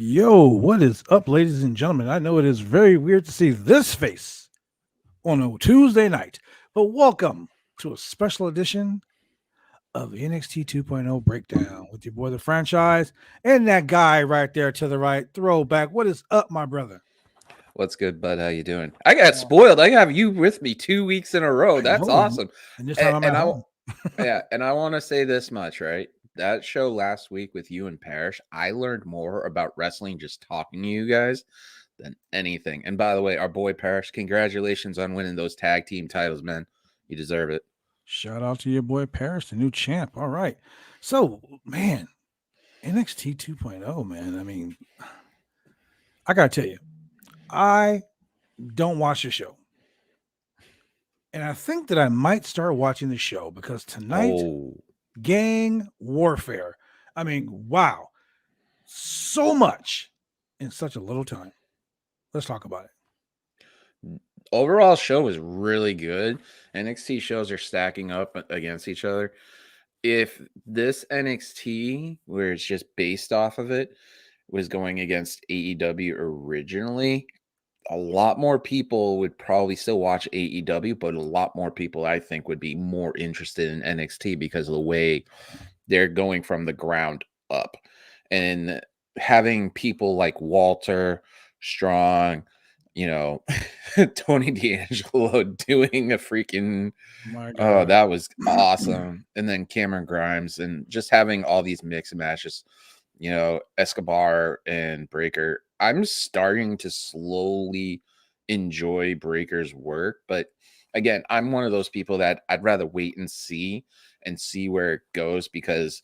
Yo, what is up, ladies and gentlemen? I know it is very weird to see this face on a Tuesday night, but welcome to a special edition of NXT 2.0 Breakdown with your boy, the franchise, and that guy right there to the right, Throwback. What is up, my brother? What's good, bud? How you doing? I got Oh, spoiled. I have you with me 2 weeks in a row. I That's know, awesome. and this time I'm And at home. yeah, and I want to say this much, right? That show last week with you and Parrish, I learned more about wrestling just talking to you guys than anything. And by the way, our boy Parrish, congratulations on winning those tag team titles, man. You deserve it. Shout out to your boy Paris, the new champ. All right. So, man, NXT 2.0, man. I mean, I got to tell you, I don't watch the show. And I think that I might start watching the show because tonight, Oh, gang warfare. I mean, wow. So much in such a little time. Let's talk about it. overall show was really good. NXT shows are stacking up against each other. If this NXT, where it's just based off of it, was going against AEW originally, a lot more people would probably still watch AEW, but a lot more people I think would be more interested in NXT because of the way they're going from the ground up. And having people like Walter, Strong, Tony D'Angelo doing a freaking My oh, God. that was awesome. And then Cameron Grimes and just having all these mix and matches, Escobar and Breaker. I'm starting to slowly enjoy Breaker's work, but again, I'm one of those people that I'd rather wait and see where it goes because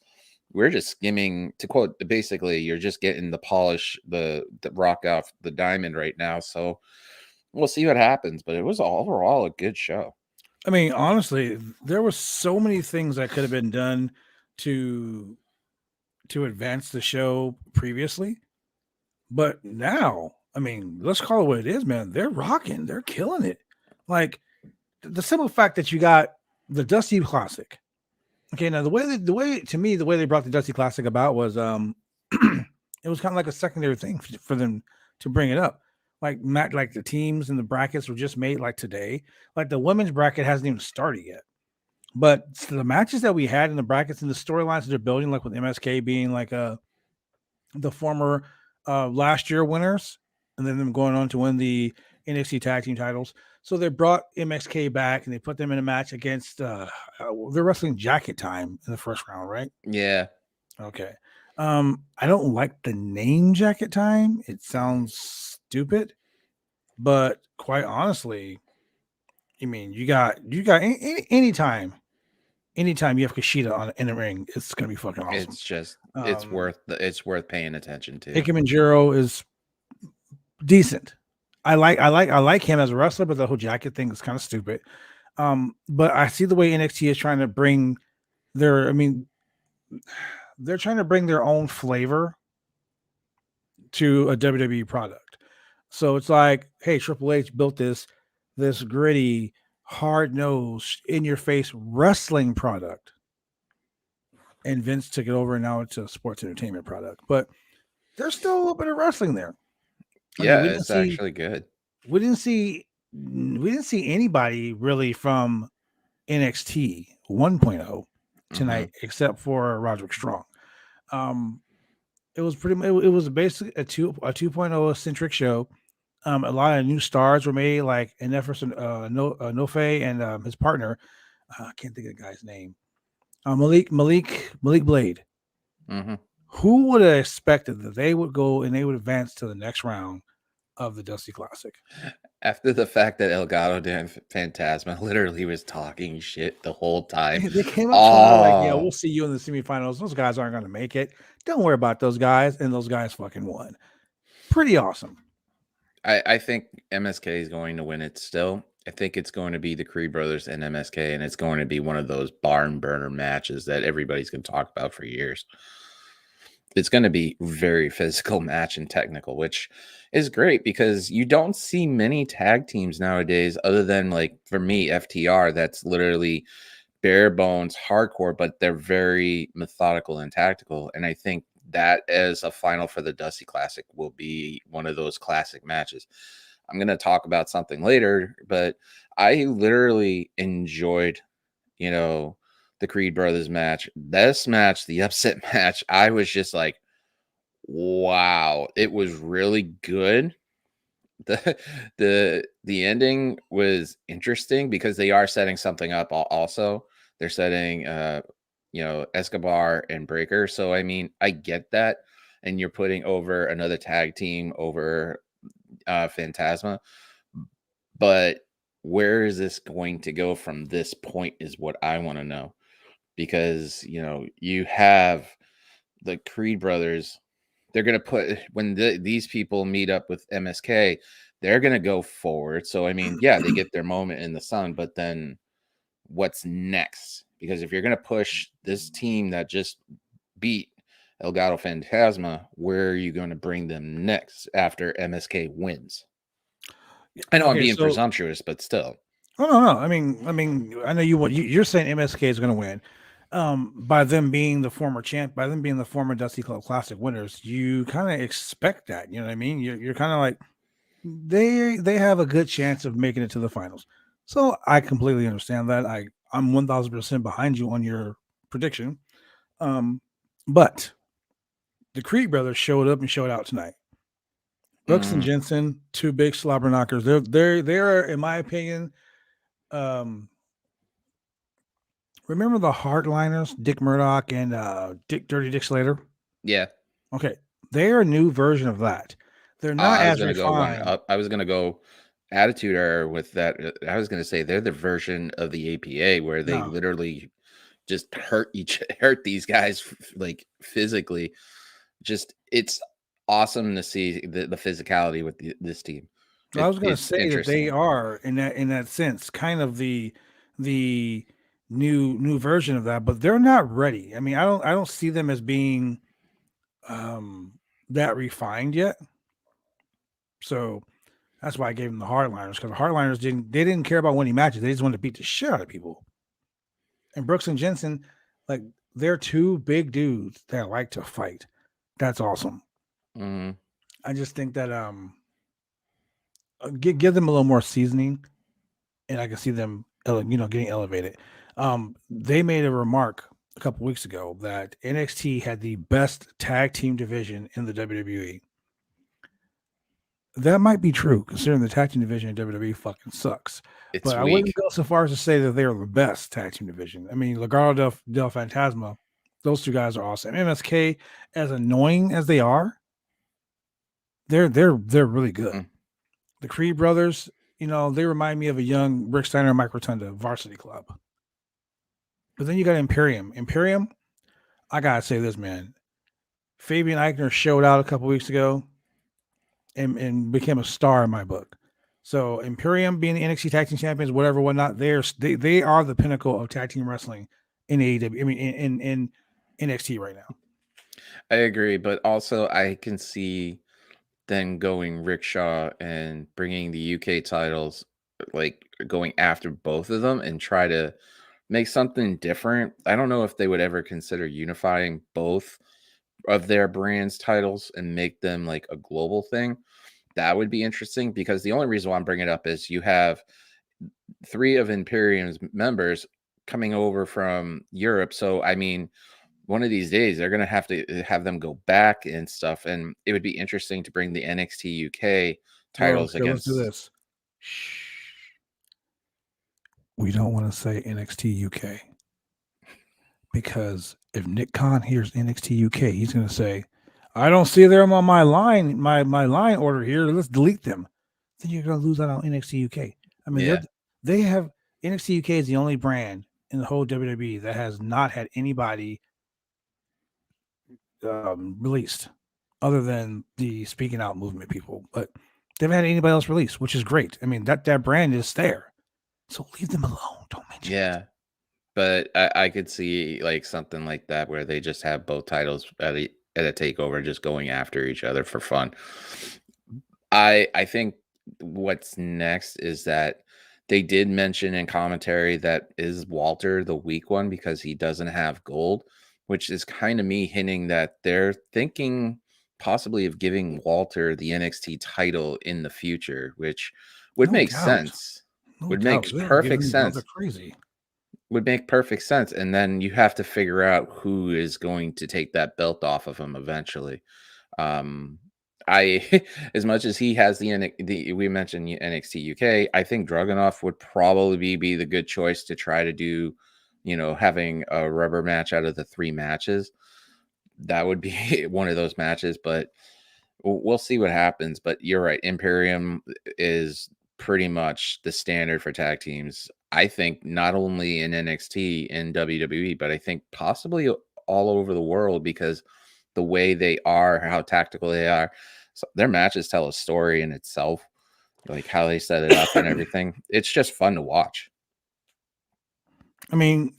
we're just skimming, to quote, basically you're just getting the polish, the rock off the diamond right now. So we'll see what happens, but it was overall a good show. I mean, honestly, there were so many things that could have been done to advance the show previously. But now, I mean, let's call it what it is, man. They're rocking, they're killing it. Like the simple fact that you got the Dusty Classic. Okay, now the way to me, the way they brought the Dusty Classic about was it was kind of like a secondary thing for them to bring it up. Like the teams and the brackets were just made like today. Like the women's bracket hasn't even started yet. But the matches that we had in the brackets and the storylines that they're building, like with MSK being like the former last year winners, and then them going on to win the NXT tag team titles. So they brought MXK back and they put them in a match against they're wrestling Jacket Time in the first round, right? Yeah. Okay. I don't like the name Jacket Time. It sounds stupid, but quite honestly, I mean, you got anytime you have Kushida in the ring, it's gonna be fucking awesome. It's just Um, it's worth paying attention to. Ikemen Jiro is decent. I like him as a wrestler, but the whole jacket thing is kind of stupid. But I see the way NXT is trying to bring their, I mean, they're trying to bring their own flavor to a WWE product. So it's like, hey, Triple H built this gritty, hard nosed, in your face wrestling product, and Vince took it over, and now it's a sports entertainment product. But there's still a little bit of wrestling there. I mean, Yeah, it's actually good. we didn't see we didn't see anybody really from NXT 1.0 Mm-hmm. tonight except for Roderick Strong. Um, it was it was basically a 2.0 centric show. A lot of new stars were made, like Jefferson Nofe and his partner. I can't think of the guy's name. Malik Blade. Mm-hmm. Who would have expected that they would go and they would advance to the next round of the Dusty Classic? After the fact that Elgato Dan Phantasma literally was talking shit the whole time. They came up to him, they're like, "Yeah, Oh, we'll see you in the semifinals. Those guys aren't going to make it. Don't worry about those guys." And those guys fucking won. Pretty awesome. I think MSK is going to win it still. I think it's going to be the Creed brothers and MSK, and it's going to be one of those barn burner matches that everybody's going to talk about for years. It's going to be very physical match and technical, which is great because you don't see many tag teams nowadays other than, like, for me, FTR, that's literally bare bones hardcore, but they're very methodical and tactical. And I think that as a final for the Dusty Classic will be one of those classic matches. I'm going to talk about something later, but I literally enjoyed, the Creed Brothers match. This match, the upset match, I was just like, wow, it was really good. The the ending was interesting because they are setting something up also. They're setting Escobar and Breaker. So I mean, I get that. And you're putting over another tag team over Phantasma. But where is this going to go from this point is what I want to know. Because, you have the Creed brothers. They're going to put, when these people meet up with MSK, they're going to go forward. So, I mean, yeah, they get their moment in the sun, but then what's next? Because if you're going to push this team that just beat El Gato Fantasma, where are you going to bring them next after MSK wins? I know I'm being presumptuous, but still. Oh no. I mean, I know you're saying MSK is going to win. By them being the former champ, by them being the former Dusty Club Classic winners, you kind of expect that. You know what I mean? You're kind of like they have a good chance of making it to the finals. So I completely understand that. I'm 1000% behind you on your prediction. But the Creed brothers showed up and showed out tonight. Brooks and Jensen, two big slobber knockers. They're in my opinion. Remember the Hardliners, Dick Murdoch and Dirty Dick Slater? Yeah. Okay, they're a new version of that. They're not I was as gonna go one refined. up. I was gonna go Attitude Era with that. I was gonna say they're the version of the APA where they No, literally just hurt these guys like physically. Just it's awesome to see the physicality with this team. I was going to It's say that they interesting. are in that sense, kind of the new version of that, but they're not ready. I mean, I don't see them as being that refined yet. So that's why I gave them the hardliners, because the hardliners didn't care about winning matches. They just wanted to beat the shit out of people. And Brooks and Jensen, like they're two big dudes that like to fight. That's awesome. Mhm. I just think that give them a little more seasoning, and I can see them, getting elevated. They made a remark a couple weeks ago that NXT had the best tag team division in the WWE. That might be true, considering the tag team division in WWE fucking sucks. It's But I wouldn't weak. go so far as to say that they're the best tag team division. I mean, Legado del Fantasma, those two guys are awesome. MSK, as annoying as they are, they're really good. Mm. The Creed brothers, they remind me of a young Rick Steiner and Mike Rotunda Varsity Club. But then you got Imperium. Imperium, I gotta say this, man. Fabian Eichner showed out a couple weeks ago and became a star in my book. So Imperium being the NXT Tag Team Champions, whatever, whatnot, they are the pinnacle of tag team wrestling in AEW. I mean, in NXT right now. I agree, but also I can see then going Rickshaw and bringing the UK titles, like going after both of them and try to make something different. I don't know if they would ever consider unifying both of their brands titles and make them like a global thing. That would be interesting because the only reason why I'm bringing it up is you have 3 of Imperium's members coming over from Europe. So, I mean, one of these days they're going to have them go back and stuff. And it would be interesting to bring the NXT UK Well, titles okay, let's do against. this. Shh. We don't want to say NXT UK because if Nick Khan hears NXT UK, he's going to say, "I don't see them on my line line order here. Let's delete them." Then you're going to lose out on NXT UK. I mean, Yeah. they have NXT UK is the only brand in the whole WWE that has not had anybody released other than the speaking out movement people, but they haven't had anybody else released, which is great. I mean, that brand is there, so leave them alone. Don't mention it. Yeah. But I could see like something like that where they just have both titles at a takeover, just going after each other for fun. I think what's next is that they did mention in commentary that is Walter the weak one because he doesn't have gold, which is kind of me hinting that they're thinking possibly of giving Walter the NXT title in the future, which would No make doubt. sense. No Would doubt. make They don't give perfect him the belt. They're sense. crazy. Would make perfect sense. And then you have to figure out who is going to take that belt off of him eventually. Um, I as much as he has the we mentioned NXT UK, I think Dragunov would probably be the good choice to try to do, having a rubber match out of the 3 matches. That would be one of those matches, but we'll see what happens. But you're right, Imperium is pretty much the standard for tag teams. I think not only in NXT and WWE, but I think possibly all over the world, because the way they are, how tactical they are, so their matches tell a story in itself, like how they set it up and everything. It's just fun to watch. I mean,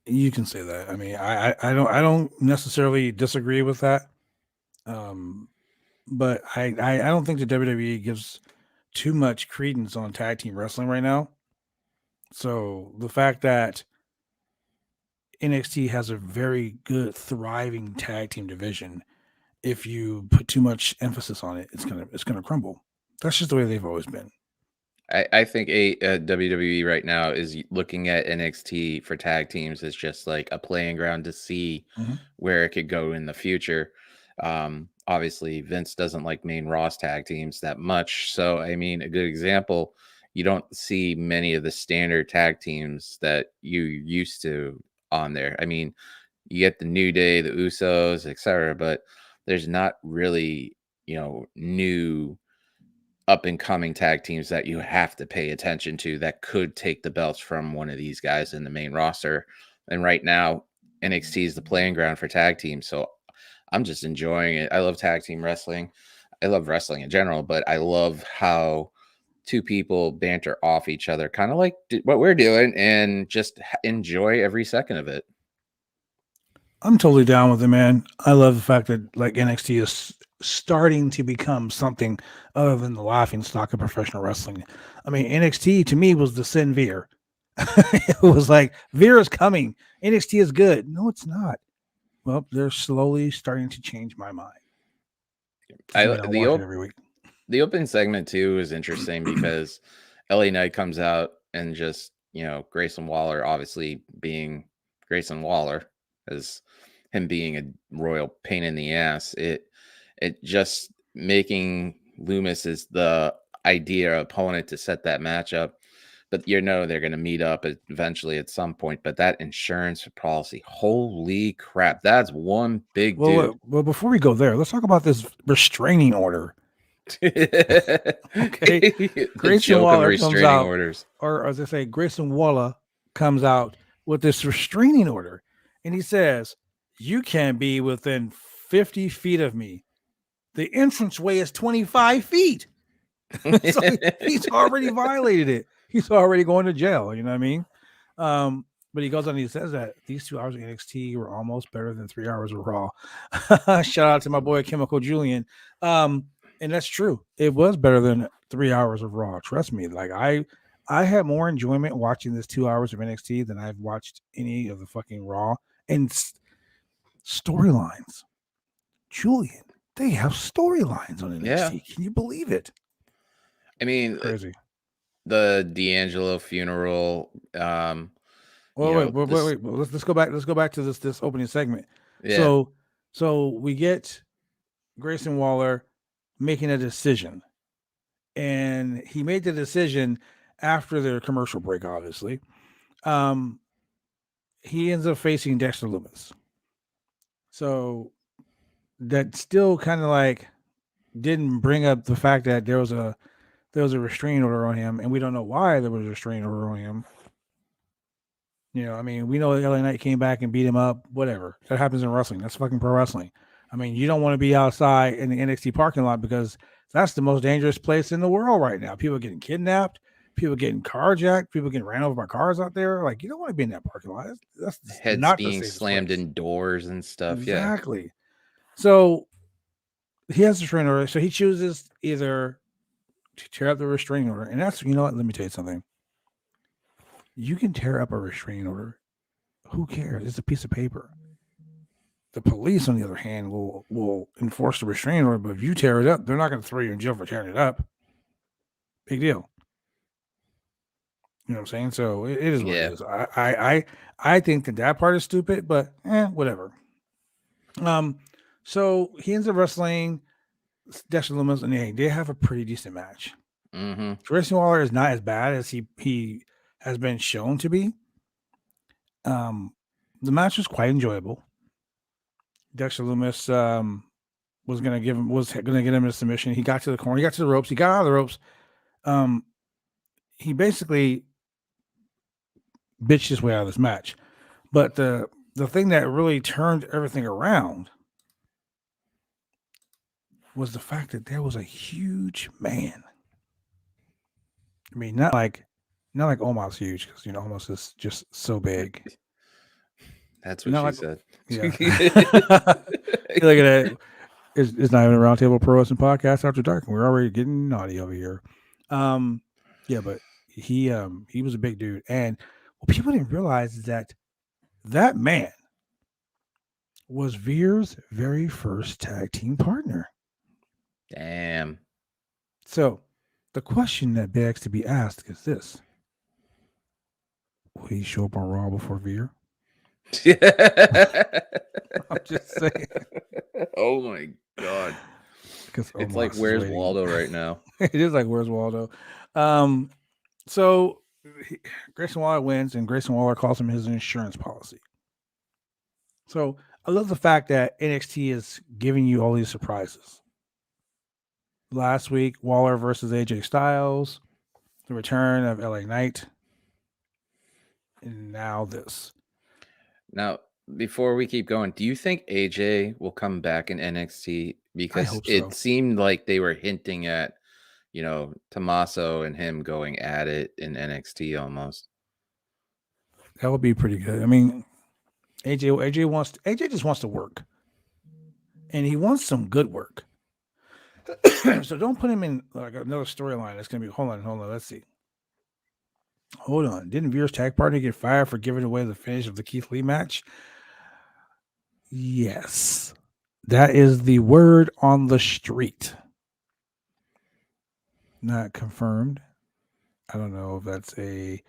you can say that. I mean, I don't necessarily disagree with that. But I don't think the WWE gives too much credence on tag team wrestling right now. So the fact that NXT has a very good, thriving tag team division, if you put too much emphasis on it, it's gonna crumble. That's just the way they've always been. I think WWE right now is looking at NXT for tag teams as just like a playing ground to see Mhm. where it could go in the future. Obviously, Vince doesn't like main Ross tag teams that much. So, I mean, a good example, you don't see many of the standard tag teams that you used to on there. I mean, you get the New Day, the Usos, etc., but there's not really, new up and coming tag teams that you have to pay attention to that could take the belts from one of these guys in the main roster. And right now, NXT is the playing ground for tag teams. So I'm just enjoying it. I love tag team wrestling. I love wrestling in general, but I love how two people banter off each other, kind of like what we're doing, and just enjoy every second of it. I'm totally down with it, man. I love the fact that like NXT is starting to become something other than the laughing stock of professional wrestling. I mean, NXT to me was the Sin Veer. It was like Veer is coming. NXT is good. No, it's not. Well, they're slowly starting to change my mind. Doesn't I mean I the watch it op- every week. the opening segment too is interesting because LA Knight comes out and just, Grayson Waller, obviously being Grayson Waller, as him being a royal pain in the ass, it just making Loomis is the idea opponent to set that matchup. But they're going to meet up eventually at some point. But that insurance policy, holy crap, that's one big dude. Well, before we go there, let's talk about this restraining order. Okay, The Grayson joke of Waller comes restraining out, orders. or as I say, Grayson Waller comes out with this restraining order, and he says, "You can't be within 50 feet of me. The entranceway is 25 feet." So he's already violated it. He's already going to jail. You know what I mean? But he goes on and he says that these 2 hours of NXT were almost better than 3 hours of Raw. Shout out to my boy Chemical Julian. And that's true. It was better than 3 hours of Raw. Trust me. Like I had more enjoyment watching this 2 hours of NXT than I've watched any of the fucking Raw and storylines. Julian, they have storylines on Yeah. NXT. Can you believe it? I mean, Crazy. the D'Angelo funeral, Well, this, wait. Well, let's go back. Let's go back to this opening segment. yeah, So we get Grayson Waller making a decision, and he made the decision after the commercial break. Obviously, um, he ends up facing Dexter Loomis. So that still kind of like didn't bring up the fact that there was a restraining order on him, and we don't know why there was a restraining order on him. I mean, we know LA Knight came back and beat him up. Whatever. That happens in wrestling. That's fucking pro wrestling. I mean, you don't want to be outside in the NXT parking lot because that's the most dangerous place in the world right now. People getting kidnapped, people getting carjacked, people getting ran over by cars out there. Like, you don't want to be in that parking lot. That's heads not the being safest slammed place. in doors and stuff. Yeah. Exactly. So he has a restraining order. So he chooses either to tear up the restraining order. And that's, you know what? Let me tell you something. You can tear up a restraining order. Who cares? It's a piece of paper. The police, on the other hand, will enforce the restraining order, but if you tear it up, they're not going to throw you in jail for tearing it up. Big deal. You know what I'm saying? So it is what it is. I think that part is stupid, but whatever. So he ends up wrestling Dexter Lumis, and they have a pretty decent match. Grayson Waller is not as bad as he has been shown to be. The match was quite enjoyable. Dexter Lumis was gonna get him a submission. He got to the corner, he got to the ropes, he got out of the ropes. He basically bitched his way out of this match. But the thing that really turned everything around was the fact that there was a huge man. I mean, not like Omos huge, because Omos is just so big. That's what she said. Yeah. Look at that. It's not even a Roundtable Pro Wrestling Podcast After Dark. We're already getting naughty over here. Yeah, but he was a big dude, and what people didn't realize is that man was Veer's very first tag team partner. Damn. So the question that begs to be asked is this: will he show up on Raw before Veer? I'm just saying. Oh my god! Because it's like Where's Waldo right now. It is like Where's Waldo. So Grayson Waller wins, and Grayson Waller calls him his insurance policy. So I love the fact that NXT is giving you all these surprises. Last week, Waller versus AJ Styles, the return of LA Knight, and now this. Now, before we keep going, do you think AJ will come back in NXT? Because it seemed like they were hinting at, Tommaso and him going at it in NXT almost. That would be pretty good. I mean, AJ just wants to work, and he wants some good work. So don't put him in like another storyline. That's gonna be hold on. Let's see. Hold on. Didn't Veer's tag partner get fired for giving away the finish of the Keith Lee match? Yes, that is the word on the street. Not confirmed. I don't know if that's a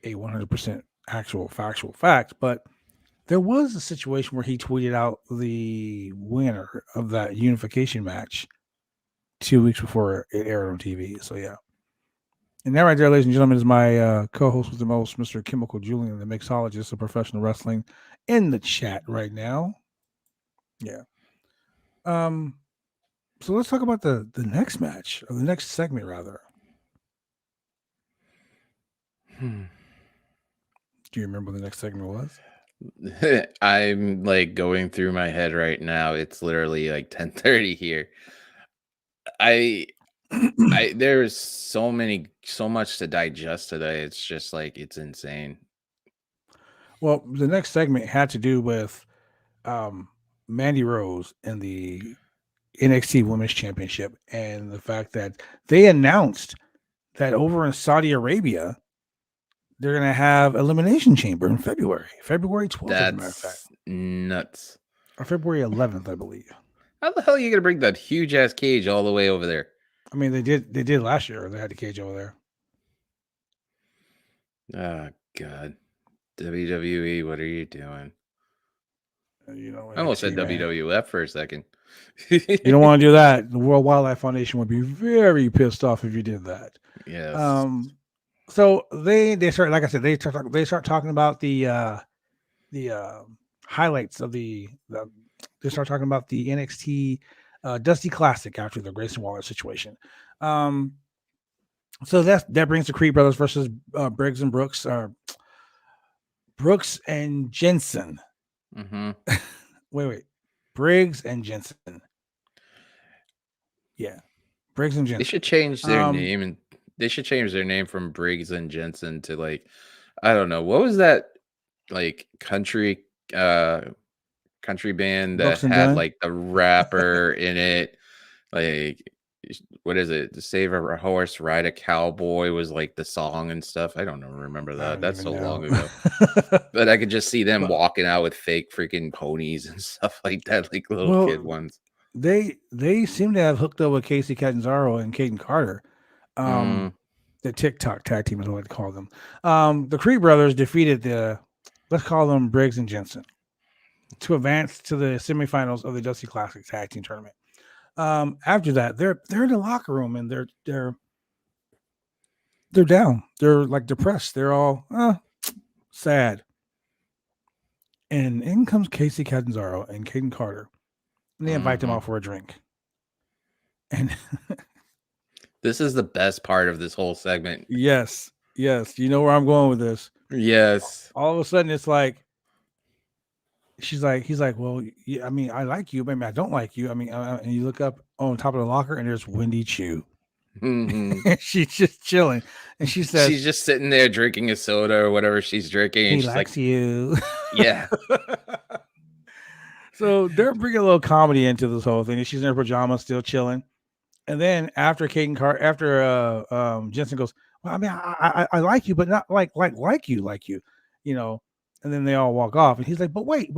100% actual factual fact, but there was a situation where he tweeted out the winner of that unification match 2 weeks before it aired on TV. So yeah. And that right there, ladies and gentlemen, is my co-host with the most, Mr. Chemical Julian, the mixologist of professional wrestling, in the chat right now. Yeah. So let's talk about the next match, or the next segment, rather. Do you remember what the next segment was? I'm like going through my head right now. It's literally like 10:30 here. There's so much to digest today. It's just like, it's insane. Well, the next segment had to do with Mandy Rose and the NXT Women's Championship, and the fact that they announced that over in Saudi Arabia, they're going to have Elimination Chamber in February 12th. That's as a matter of fact. Nuts. Or February 11th, I believe. How the hell are you going to bring that huge ass cage all the way over there? I mean, they did last year. They had the cage over there. Oh God, WWE, what are you doing? I almost said WWF for a second. You don't want to do that. The World Wildlife Foundation would be very pissed off if you did that. Yes. So they start, like I said, they start talking about the highlights of they start talking about the NXT Dusty Classic after the Grayson Waller situation. So that brings the Creed brothers versus Briggs and Brooks, Brooks and Jensen. Mm-hmm. Wait, Briggs and Jensen. Yeah, Briggs and Jensen. They should change their name, and they should change their name from Briggs and Jensen to, like, I don't know, what was that, like, country band that had like the rapper in it, like what is it? To save a horse, ride a cowboy was like the song and stuff. I don't know, remember I that. don't That's even so long know. ago. But I could just see them But walking out with fake freaking ponies and stuff like that, like little kid well, ones. they seem to have hooked up with Casey Catanzaro and Caden Carter. Mm, The TikTok tag team is what I call them. The Creed brothers defeated the, let's call them Briggs and Jensen, to advance to the semifinals of the Dusty Classic Tag Team Tournament. After that, they're in the locker room and they're down. They're like depressed. They're all sad. And in comes Casey Catanzaro and Caden Carter, and they invite them mhm. out for a drink. And This is the best part of this whole segment. yes, you know where I'm going with this. Yes. All of a sudden, it's like he's like, well, yeah, I mean, I like you, but I mean, I don't like you. I mean, and you look up on top of the locker, and there's Wendy Chu. Mhm. She's just chilling, and she says, She's just sitting there drinking a soda or whatever she's drinking, "He and she's like, likes you." "Yeah." So they're bringing a little comedy into this whole thing. And she's in her pajamas, still chilling. And then after Jensen goes, well, I mean, I like you, but not like you, you know. And then they all walk off, and he's like, but wait.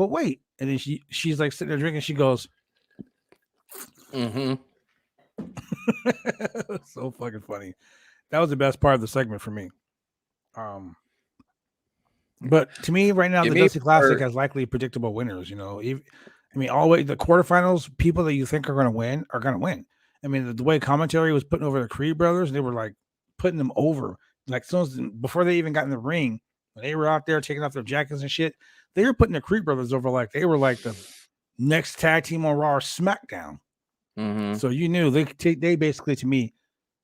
And then she's like sitting there drinking. She goes, Mhm. so fucking funny. That was the best part of the segment for me. But to me, right now, Give the me Dusty Classic more. has likely predictable winners. You know, I mean, all the way the quarterfinals, people that you think are going to win are going to win. I mean, the way commentary was putting over the Creed brothers, they were like putting them over. Like before they even got in the ring, when they were out there taking off their jackets and shit, they were putting the Creed brothers over like they were like the next tag team on Raw or SmackDown. Mhm. So you knew they basically, to me,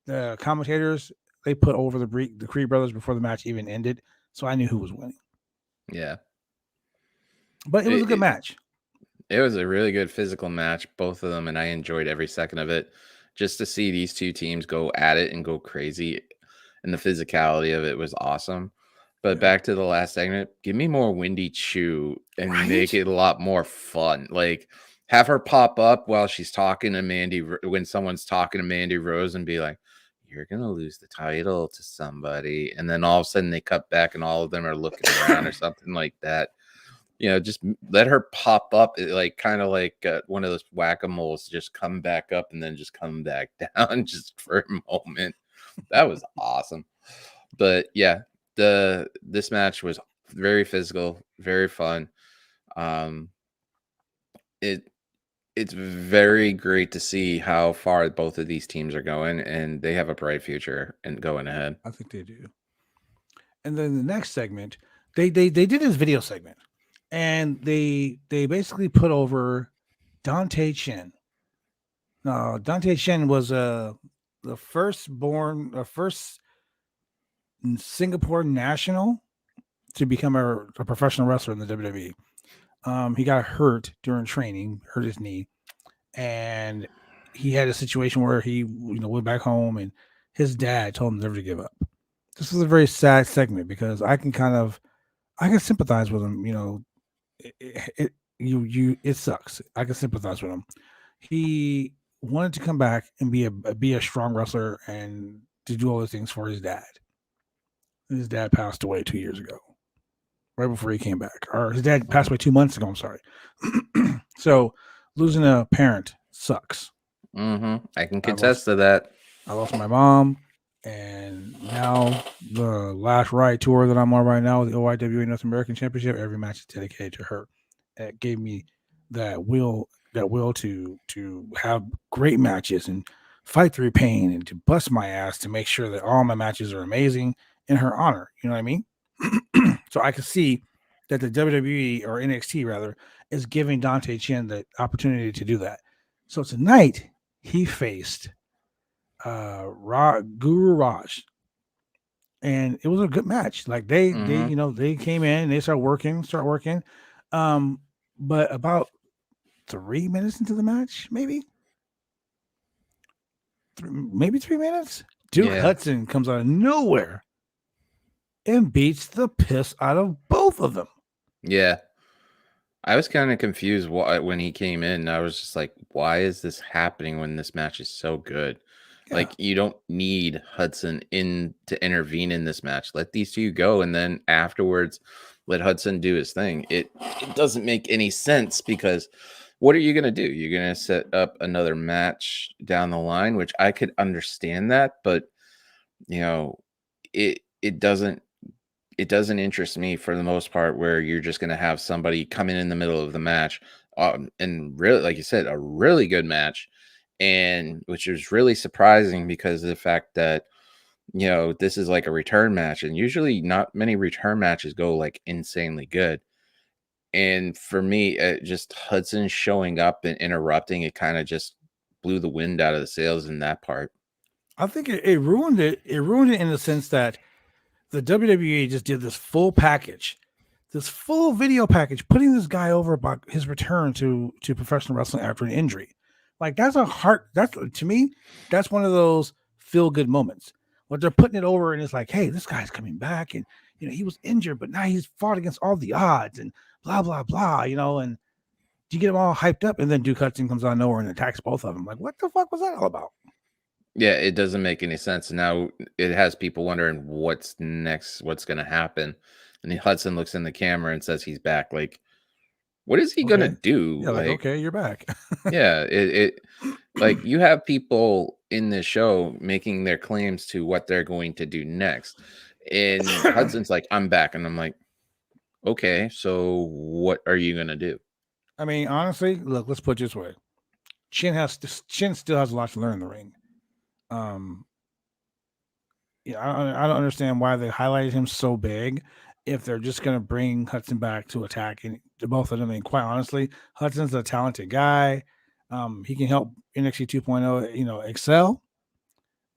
the commentators, they put over the Creed brothers before the match even ended. So I knew who was winning. Yeah. But it was a good It, match. It was a really good physical match, both of them, and I enjoyed every second of it. Just to see these two teams go at it and go crazy, and the physicality of it was awesome. But Yeah. back to the last segment, give me more Windy Chew and make Right? it a lot more fun. Like have her pop up while she's talking to when someone's talking to Mandy Rose and be like, "You're gonna lose the title to somebody," and then all of a sudden they cut back and all of them are looking around or something like that. Just let her pop up, like kind of like one of those whack-a-moles, just come back up and then just come back down just for a moment. That was awesome. But yeah, this match was very physical, very fun. Um, it it's very great to see how far both of these teams are going, and they have a bright future and going ahead. I think they do. And then the next segment, they did this video segment, and they basically put over Dante Chen. Now Dante Chen was the first Singapore national to become a professional wrestler in the WWE. He got hurt during training, hurt his knee, and he had a situation where he went back home, and his dad told him never to give up. This was a very sad segment because I can sympathize with him. It sucks. I can sympathize with him. He wanted to come back and be a strong wrestler and to do all those things for his dad. His dad passed away 2 years ago, right before he came back. Or his dad passed away 2 months ago. I'm sorry. So losing a parent sucks. I can I lost contest to that. I lost my mom, and now the last Riot tour that I'm on right now, the OIWA North American Championship, every match is dedicated to her. And it gave me that will to have great matches and fight through pain and to bust my ass to make sure that all my matches are amazing in her honor. You know what I mean? So I can see that the WWE or NXT rather is giving Dante Chen the opportunity to do that. So tonight he faced Guru Raj, and it was a good match. Like Hmm. they came in, they start working. Um, but about 3 minutes into the match, maybe 3 minutes, Duke Yeah. Hudson comes out of nowhere and beats the piss out of both of them. Yeah. I was kind of confused when he came in. I was just like, why is this happening when this match is so good? Yeah. Like, you don't need Hudson in to intervene in this match. Let these two go, and then afterwards, let Hudson do his thing. It doesn't make any sense because what are you gonna do? You're gonna set up another match down the line, which I could understand that, but it it doesn't interest me for the most part where you're just gonna have somebody come in the middle of the match, and really, like you said, a really good match, and which is really surprising because of the fact that this is like a return match, and usually not many return matches go like insanely good. And for me, just Hudson showing up and interrupting, it kind of just blew the wind out of the sails in that part. I think it ruined it. It ruined it in the sense that the WWE just did this full package, this full video package, putting this guy over about his return to professional wrestling after an injury. Like that's to me, that's one of those feel good moments. When they're putting it over and it's like, hey, this guy's coming back, and he was injured, but now he's fought against all the odds and blah blah blah, and you get them all hyped up, and then Duke Hudson comes out of nowhere and attacks both of them. Like, what the fuck was that all about? Yeah, it doesn't make any sense. Now it has people wondering what's next, what's going to happen. And Hudson looks in the camera and says he's back. Like, what is he going to do? Yeah, like, okay, you're back. Yeah, it like you have people in this show making their claims to what they're going to do next. And Hudson's like, I'm back. And I'm like, okay, so what are you going to do? I mean, honestly, look, let's put it this way. Chen still has a lot to learn in the ring. I don't understand why they highlighted him so big if they're just going to bring Hudson back to attack and to both of them. And quite honestly, Hudson's a talented guy. He can help NXT 2.0, excel.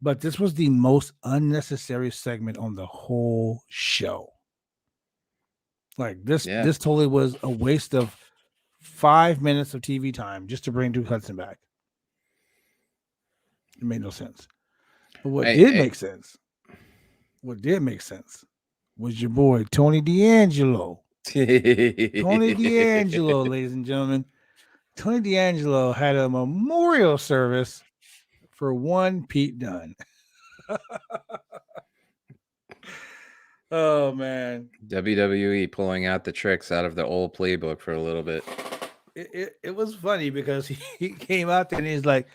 But this was the most unnecessary segment on the whole show. Like this totally was a waste of 5 minutes of TV time just to bring Duke Hudson back. It made no sense. But what did make sense was your boy Tony D'Angelo. Tony D'Angelo, ladies and gentlemen. Tony D'Angelo had a memorial service for one Pete Dunne. Oh man, WWE pulling out the tricks out of the old playbook for a little bit. It was funny because he came out there and he's like,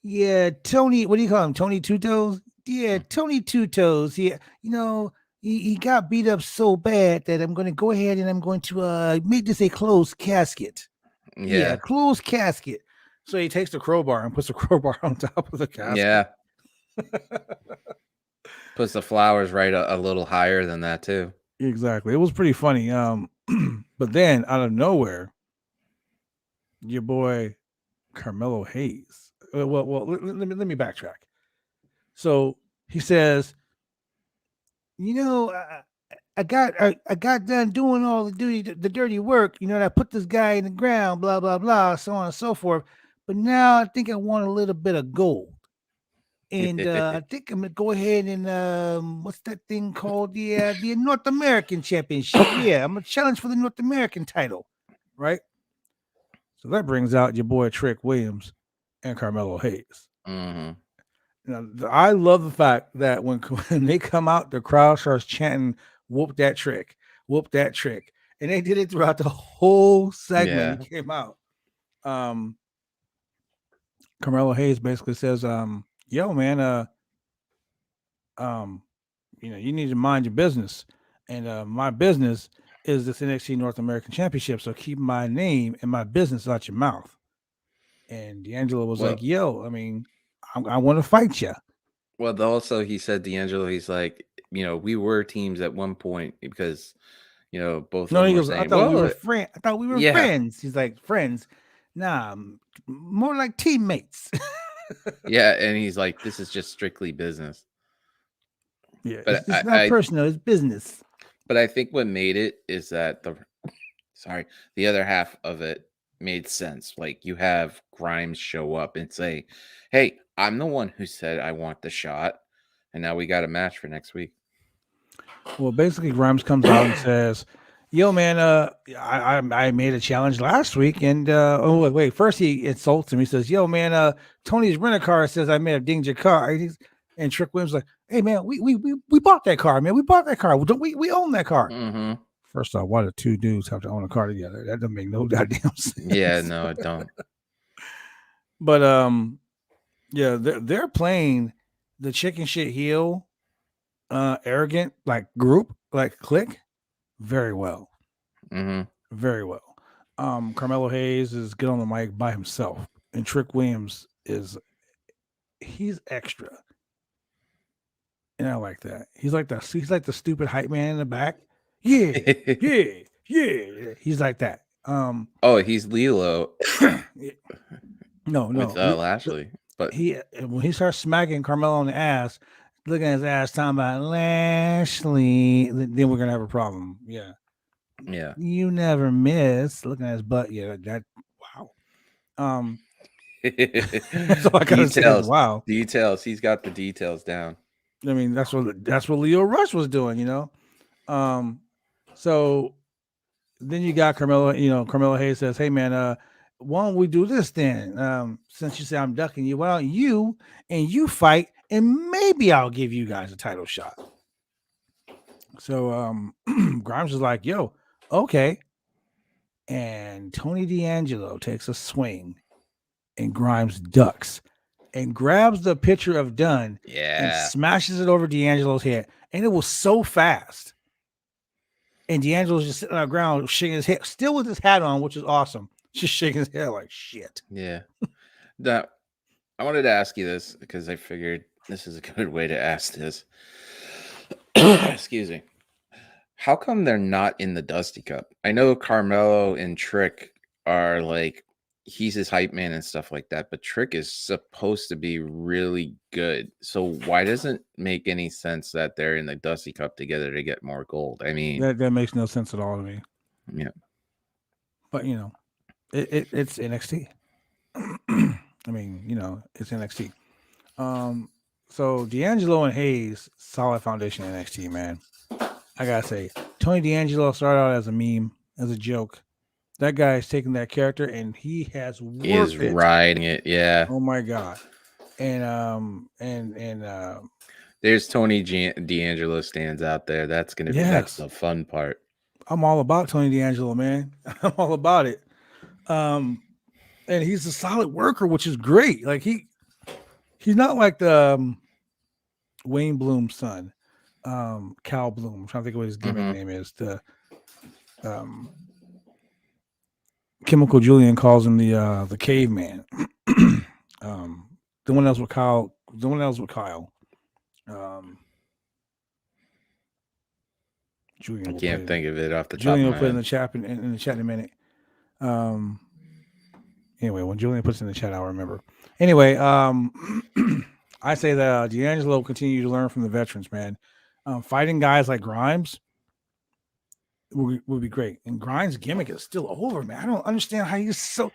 yeah, Tony, what do you call him? Tony Two Toes? Yeah, Tony Two Toes. Yeah, he got beat up so bad that I'm going to go ahead and I'm going to make this a closed casket. Yeah, closed casket. So he takes the crowbar and puts the crowbar on top of the casket. Yeah. Puts the flowers right a little higher than that too. Exactly. It was pretty funny. But then out of nowhere, your boy Carmelo Hayes. Well, let me backtrack. So he says, I got done doing all the dirty work. I put this guy in the ground, blah blah blah, so on and so forth. But now I think I want a little bit of gold. And I think I'm gonna go ahead and what's that thing called? The North American Championship. Yeah, I'm gonna challenge for the North American title, right? So that brings out your boy Trick Williams and Carmelo Hayes. Mm-hmm. Now, I love the fact that when they come out, the crowd starts chanting, "Whoop that trick, whoop that trick," and they did it throughout the whole segment. He came out. Carmelo Hayes basically says, yo, man, you need to mind your business. And my business is this NXT North American Championship. So keep my name and my business out your mouth. And D'Angelo was like, yo, I mean, I want to fight you. Well, also he said D'Angelo, he's like, we were teams at one point because, both. No, he goes, saying, I thought we were friends. I thought we were friends. He's like, friends. Nah, more like teammates. Yeah, and he's like, this is just strictly business. Yeah, but it's not personal, it's business. But I think what made it is that the other half of it made sense. Like you have Grimes show up and say, hey, I'm the one who said I want the shot, and now we got a match for next week. Well, basically Grimes comes out and says, Yo, man, I made a challenge last week, and wait, first he insults him. He says, "Yo, man, Tony's rent a car says I may have dinged your car." And Trick Williams like, "Hey, man, we bought that car, man. We bought that car. Don't we own that car?" Mm-hmm. First off, why do two dudes have to own a car together? That doesn't make no goddamn sense. Yeah, no, it don't. But yeah, they're playing the chicken shit heel, arrogant like group, like clique, very well. Mm-hmm. Very well. Carmelo Hayes is good on the mic by himself, and Trick Williams he's extra, and I like that. He's like the stupid hype man in the back. Yeah, yeah, yeah. He's like that. Oh, he's Lilo no, with no. Lashley, but When he starts smacking Carmelo on the ass, looking at his ass, talking about Lashley, then we're gonna have a problem. Yeah. yeah. You never miss. Looking at his butt. Yeah, that wow. That's all I gotta say is wow. Details. He's got the details down. I mean, that's what Leo Rush was doing, So then you got Carmelo, Carmelo Hayes says, "Hey man, why don't we do this then? Since you say I'm ducking you, why don't you fight and maybe I'll give you guys a title shot." So Grimes is like, "Yo, okay." And Tony D'Angelo takes a swing and Grimes ducks and grabs the picture of Dunn and smashes it over D'Angelo's head. And it was so fast. And D'Angelo's just sitting on the ground shaking his head, still with his hat on, which is awesome. Just shaking his head like shit. Yeah. That I wanted to ask you this because I figured this is a good way to ask this. Excuse me. How come they're not in the Dusty Cup? I know Carmelo and Trick are like, he's his hype man and stuff like that, but Trick is supposed to be really good. So why doesn't it make any sense that they're in the Dusty Cup together to get more gold? I mean, that makes no sense at all to me. Yeah. But it's NXT. I mean, it's NXT. So D'Angelo and Hayes, solid foundation in NXT, man. I gotta say, Tony D'Angelo started out as a meme, as a joke. That guy is taking that character and he has worked it. Riding it, yeah. Oh my god. And there's Tony D'Angelo stands out there. That's gonna be that's the fun part. I'm all about Tony D'Angelo, man. I'm all about it. And he's a solid worker, which is great. Like he's not like the Wayne Bloom's son, Cal Bloom. I'm trying to think of what his gimmick name is. The Chemical Julian calls him the caveman. The one else with Kyle. Julian, I can't think of it off the top. Julian will put it in the chat in the chat in a minute. Anyway, when Julian puts it in the chat, I'll remember. Anyway, I say that D'Angelo will continue to learn from the veterans, man. Fighting guys like Grimes would be great. And Grimes' gimmick is still over, man. I don't understand how he's so.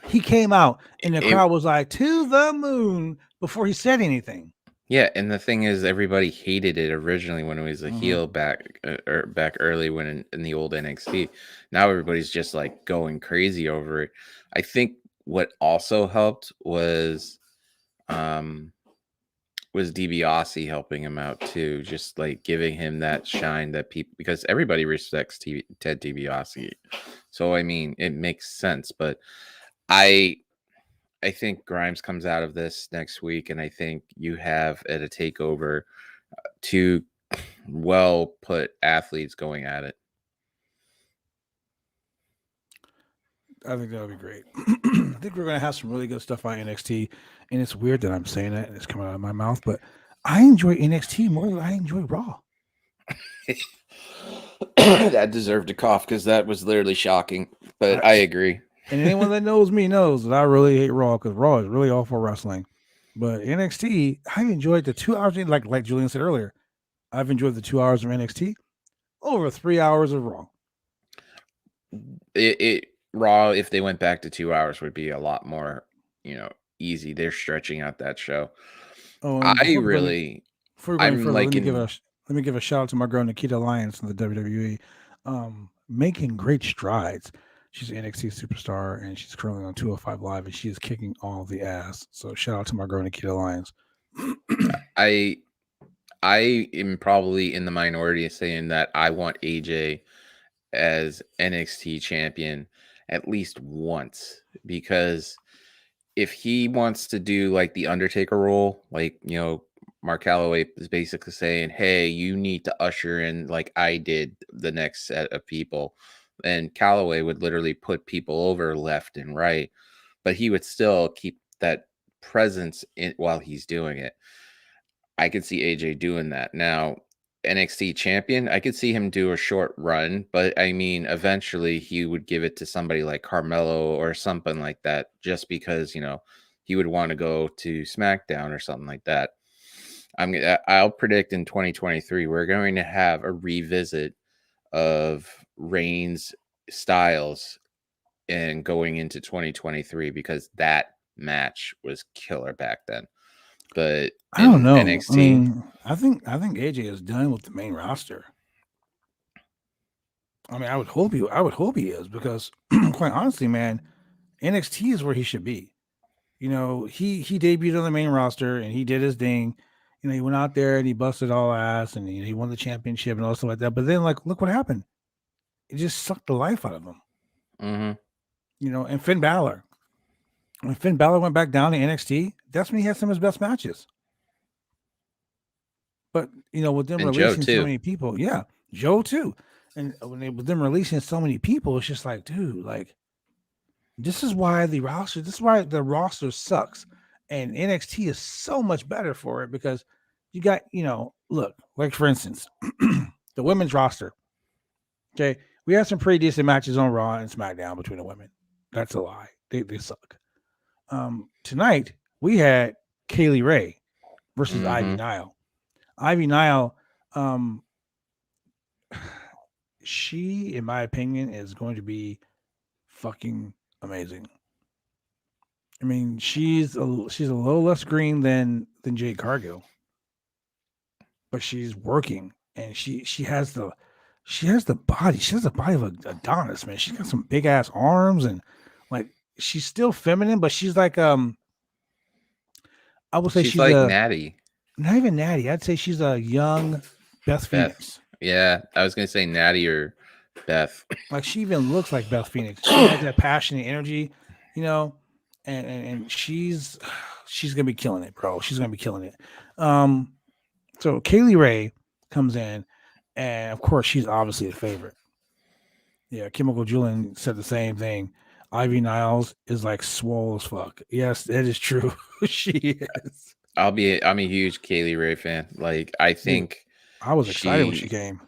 He came out and the crowd was like, "To the moon," before he said anything. Yeah, and the thing is, everybody hated it originally when it was a heel back early when in the old NXT. Now everybody's just like going crazy over it. I think what also helped was DiBiase helping him out too, just like giving him that shine that people, because everybody respects Ted DiBiase. So I mean, it makes sense, but I think Grimes comes out of this next week, and I think you have at a takeover two well put athletes going at it. I think that'll be great. I think we're gonna have some really good stuff on NXT, and it's weird that I'm saying that and it's coming out of my mouth, but I enjoy NXT more than I enjoy Raw. That deserved a cough because that was literally shocking, but I agree. And anyone that knows me knows that I really hate Raw because Raw is really awful wrestling. But NXT, I enjoyed the 2 hours. Like Julian said earlier, I've enjoyed the 2 hours of NXT over 3 hours of Raw. Raw, if they went back to 2 hours, would be a lot more, easy. They're stretching out that show. Oh, let me give a shout out to my girl Nikita Lyons from the WWE. making great strides. She's an NXT superstar, and she's currently on 205 Live, and she is kicking all the ass. So shout out to my girl Nikita Lyons. I I am probably in the minority saying that I want AJ as NXT champion at least once, because if he wants to do like the Undertaker role, like, Mark Calloway is basically saying, "Hey, you need to usher in, like I did, the next set of people," and Calloway would literally put people over left and right, but he would still keep that presence in while he's doing it. I could see AJ doing that. Now, NXT champion, I could see him do a short run, but I mean, eventually he would give it to somebody like Carmelo or something like that, just because, he would want to go to SmackDown or something like that. I'll predict in 2023 we're going to have a revisit of Reigns Styles and going into 2023, because that match was killer back then. But I don't in know. I NXT, mean, I think AJ is done with the main roster. I mean, I would hope he is, because quite honestly, man, NXT is where he should be. He debuted on the main roster and he did his thing. He went out there and he busted all ass, and he won the championship and all stuff like that. But then, like, look what happened. It just sucked the life out of him. mm-hmm. And Finn Balor. When Finn Balor went back down to NXT, that's when he had some of his best matches. But with them And Joe releasing so too. many people, yeah, Joe too, and with them releasing so many people, it's just like, dude, like, this is why the roster sucks, and NXT is so much better for it, because you got, look, like for instance, the women's roster. Okay, we had some pretty decent matches on Raw and SmackDown between the women. That's a lie. They suck. Tonight we had Kaylee Ray versus Ivy Mm-hmm. Nile. Ivy Nile, she, in my opinion, is going to be fucking amazing. I mean, she's a little less green than Jade Cargill, but she's working, and she has the body. She has the body of a Adonis, man. She's got some big ass arms, and like, she's still feminine, but she's like, I would say She's she's like a Natty. not even Natty. I'd say she's a young Beth Beth. Phoenix. Yeah, I was gonna say Natty or Beth. Like, she even looks like Beth Phoenix. She has that passionate energy, you know, and she's gonna be killing it, bro. She's gonna be killing it. So Kaylee Ray comes in, and of course she's obviously a favorite. Yeah, Chemical Julian said the same thing. Ivy Niles is like swole as fuck. Yes, that is true. She is. I'm a huge Kaylee Ray fan. Like, I Dude, think I was excited when she came.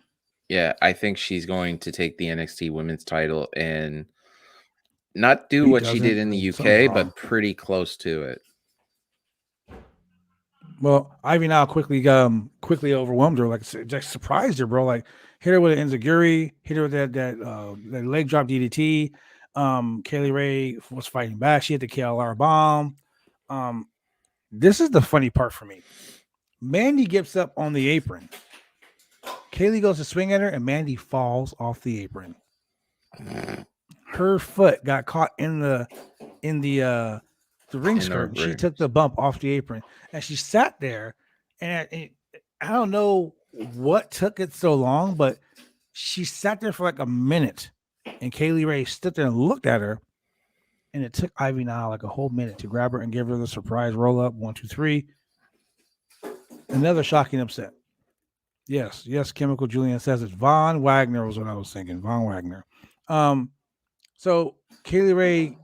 yeah, I think she's going to take the NXT women's title and not do She what she did doesn't, in the then something's UK, wrong. but pretty close to it. Well, Ivy now quickly overwhelmed her, like, just surprised her, bro. Like, hit her with an enziguri, hit her with that leg drop DDT. Kaylee Ray was fighting back. She hit the KLR bomb. This is the funny part for me. Mandy gets up on the apron. Kaylee goes to swing at her, and Mandy falls off the apron. Her foot got caught in the ring skirt, and she took the bump off the apron, and she sat there, and I don't know what took it so long, but she sat there for like a minute, and Kaylee Ray stood there and looked at her, and it took Ivy Nile like a whole minute to grab her and give her the surprise roll up. 1, 2, 3. Another shocking upset. Yes, Chemical Julian says it. Von Wagner was what I was thinking. Von Wagner. So Kaylee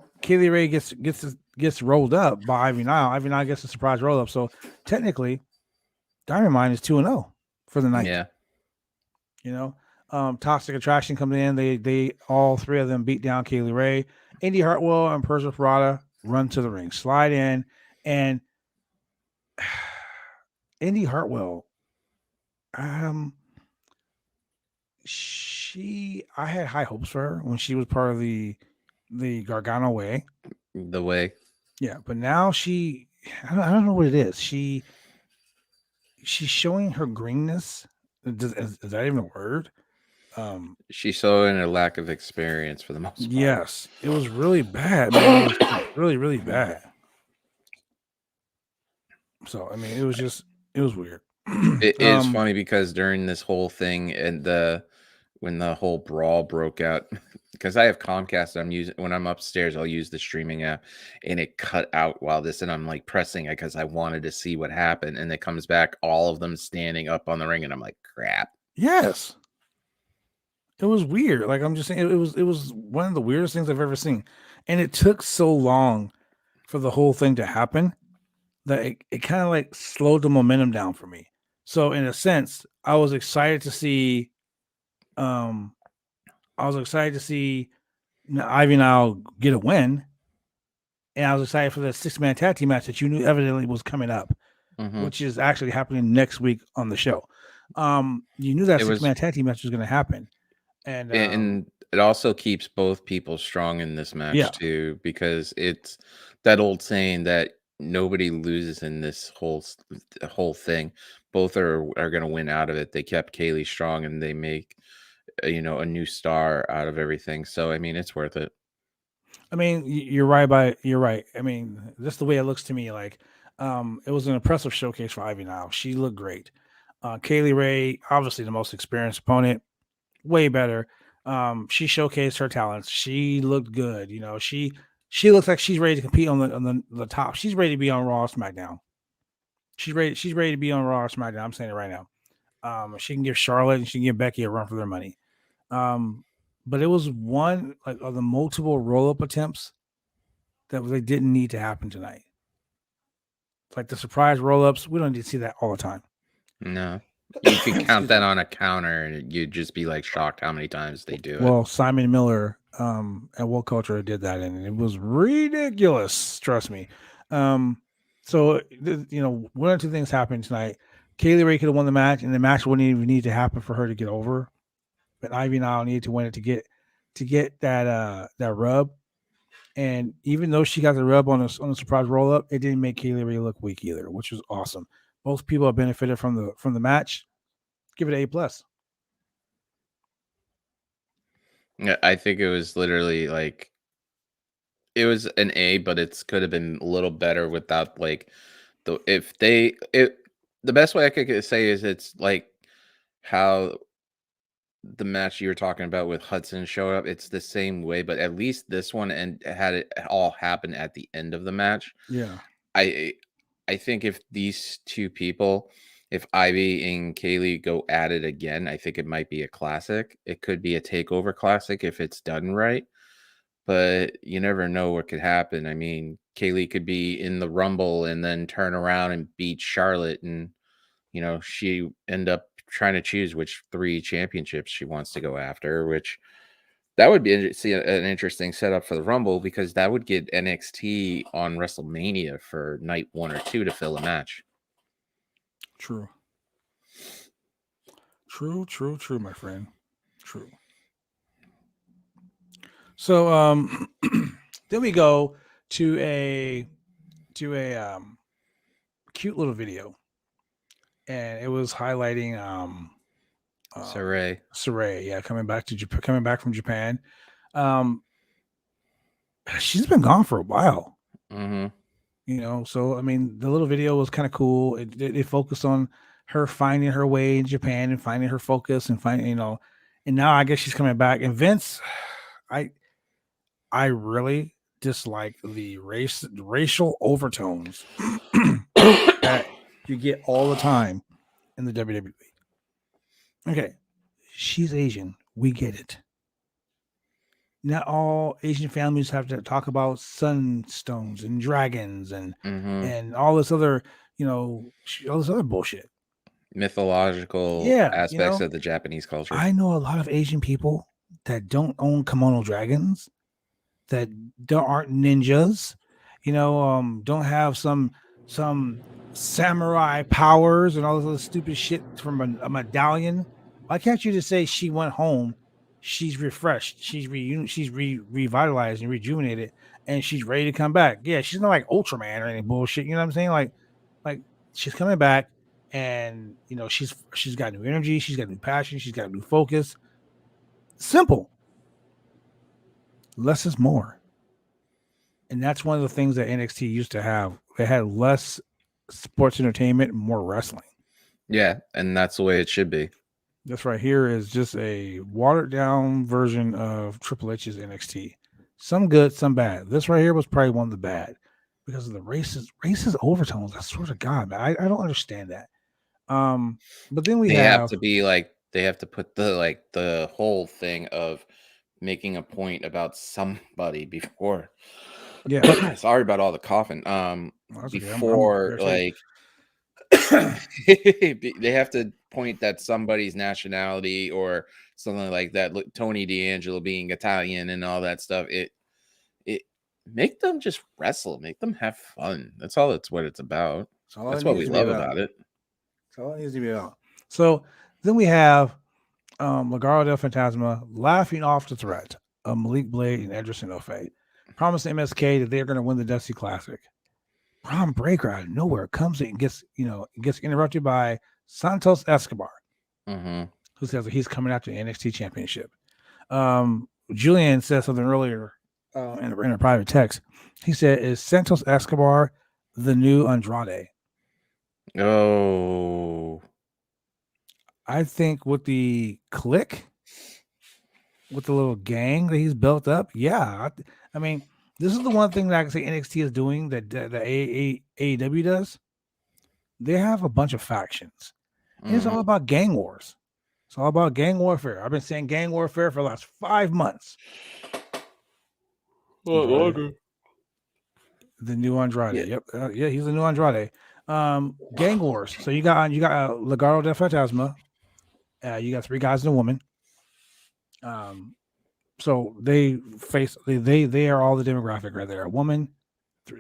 Ray gets rolled up by Ivy Nile. Ivy Nile gets a surprise roll up. So technically, Diamond Mine is 2-0 for the night. Yeah. Toxic Attraction comes in. They all three of them beat down Kaylee Ray. Indy Hartwell and Persia Parada run to the ring, slide in, and Indy Hartwell. I had high hopes for her when she was part of the Gargano way. The way. Yeah, but now I don't know what it is. She's showing her greenness. Is that even a word? She's showing a lack of experience for the most part. Yes, it was really bad, man. It was really, really bad. So I mean, it was weird. It is funny because during this whole thing and when the whole brawl broke out, because I have Comcast, I'm using when I'm upstairs, I'll use the streaming app, and it cut out while this, and I'm like pressing it because I wanted to see what happened, and it comes back, all of them standing up on the ring, and I'm like, crap. Yes, it was weird. Like I'm just saying, it was one of the weirdest things I've ever seen, and it took so long for the whole thing to happen that it kind of like slowed the momentum down for me. So in a sense, I was excited to see, um, Ivy and I'll get a win, and I was excited for the 6-man tag team match that you knew evidently was coming up, which is actually happening next week on the show. You knew that 6-man tag team match was going to happen, and it also keeps both people strong in this match too, because it's that old saying that nobody loses in this whole thing. Both are going to win out of it. They kept Kaylee strong, and they make a new star out of everything. So I mean, it's worth it. I mean, you're right. You're right. I mean, that's the way it looks to me. Like, it was an impressive showcase for Ivy. Now she looked great. Kaylee Ray, obviously the most experienced opponent, way better. She showcased her talents. She looked good. You know, she looks like she's ready to compete on the top. She's ready to be on Raw or SmackDown. She's ready to be on Raw or SmackDown. I'm saying it right now. She can give Charlotte and she can give Becky a run for their money. But it was one like of the multiple roll up attempts that they didn't need to happen tonight. Like the surprise roll ups, we don't need to see that all the time. No, you could count that on a counter, and you'd just be like shocked how many times they do it. Well, Simon Miller at World Culture did that, and it was ridiculous. Trust me. So one or two things happened tonight. Kaylee Ray could have won the match, and the match wouldn't even need to happen for her to get over. But Ivy Nile needed to win it to get that rub. And even though she got the rub on a surprise roll up, it didn't make Kaylee Ray look weak either, which was awesome. Both people have benefited from the match. Give it an A+. Yeah, I think it was literally like it was an A, but it could have been a little better without like the best way I could say is it's like how the match you were talking about with Hudson showed up. It's the same way, but at least this one and had it all happen at the end of the match. Yeah. I think if these two people, if Ivy and Kaylee go at it again, I think it might be a classic. It could be a takeover classic if it's done right, but you never know what could happen. I mean, Kaylee could be in the Rumble and then turn around and beat Charlotte, and she end up trying to choose which 3 championships she wants to go after, which that would be an interesting setup for the Rumble, because that would get NXT on WrestleMania for night 1 or 2 to fill a match. True, my friend. True. So then we go to a cute little video, and it was highlighting Saray, coming back from Japan. She's been gone for a while. Mm-hmm. So I mean, the little video was kind of cool. It focused on her finding her way in Japan and finding her focus and finding, and now I guess she's coming back. And Vince, I really dislike the racial overtones that you get all the time in the WWE. Okay, she's Asian. We get it. Not all Asian families have to talk about sunstones and dragons and all this other, all this other bullshit. Mythological aspects of the Japanese culture. I know a lot of Asian people that don't own kimono dragons, that aren't ninjas, don't have some samurai powers and all this other stupid shit from a medallion. Why can't you just say she went home? She's refreshed. She's revitalized and rejuvenated, and she's ready to come back. Yeah, she's not like Ultraman or any bullshit. You know what I'm saying? Like she's coming back, and she's got new energy. She's got new passion. She's got new focus. Simple. Less is more. And that's one of the things that NXT used to have. They had less sports entertainment, more wrestling. Yeah, and that's the way it should be. This right here is just a watered down version of Triple H's NXT. Some good, some bad. This right here was probably one of the bad because of the racist overtones. I swear to God, man, I don't understand that. But then they have to be like, they have to put the whole thing of making a point about somebody before. Yeah. Sorry about all the coughing. Before okay. they have to point that somebody's nationality or something like that. Look, Tony D'Angelo being Italian and all that stuff. It make them just wrestle, make them have fun. That's all. That's what it's about. That's what we love about it. That's all it needs to be about. So then we have Legado del Fantasma laughing off the threat of Malik Blade and Edgerson Ofe, promising MSK that they're going to win the Dusty Classic. Braun Breaker out of nowhere comes in and gets interrupted by Santos Escobar, who says that he's coming after the NXT Championship. Julian said something earlier in a private text. He said, "Is Santos Escobar the new Andrade?" Oh, I think with the clique, with the little gang that he's built up, yeah. I mean, this is the one thing that I can say NXT is doing that AEW does. They have a bunch of factions. It's all about gang wars. It's all about gang warfare. I've been saying gang warfare for the last 5 months. The new Andrade. Yeah. Yep. Yeah, he's the new Andrade. Gang wars. So you got Legado del Fantasma. You got 3 guys and a woman. So they are all the demographic right there. A woman,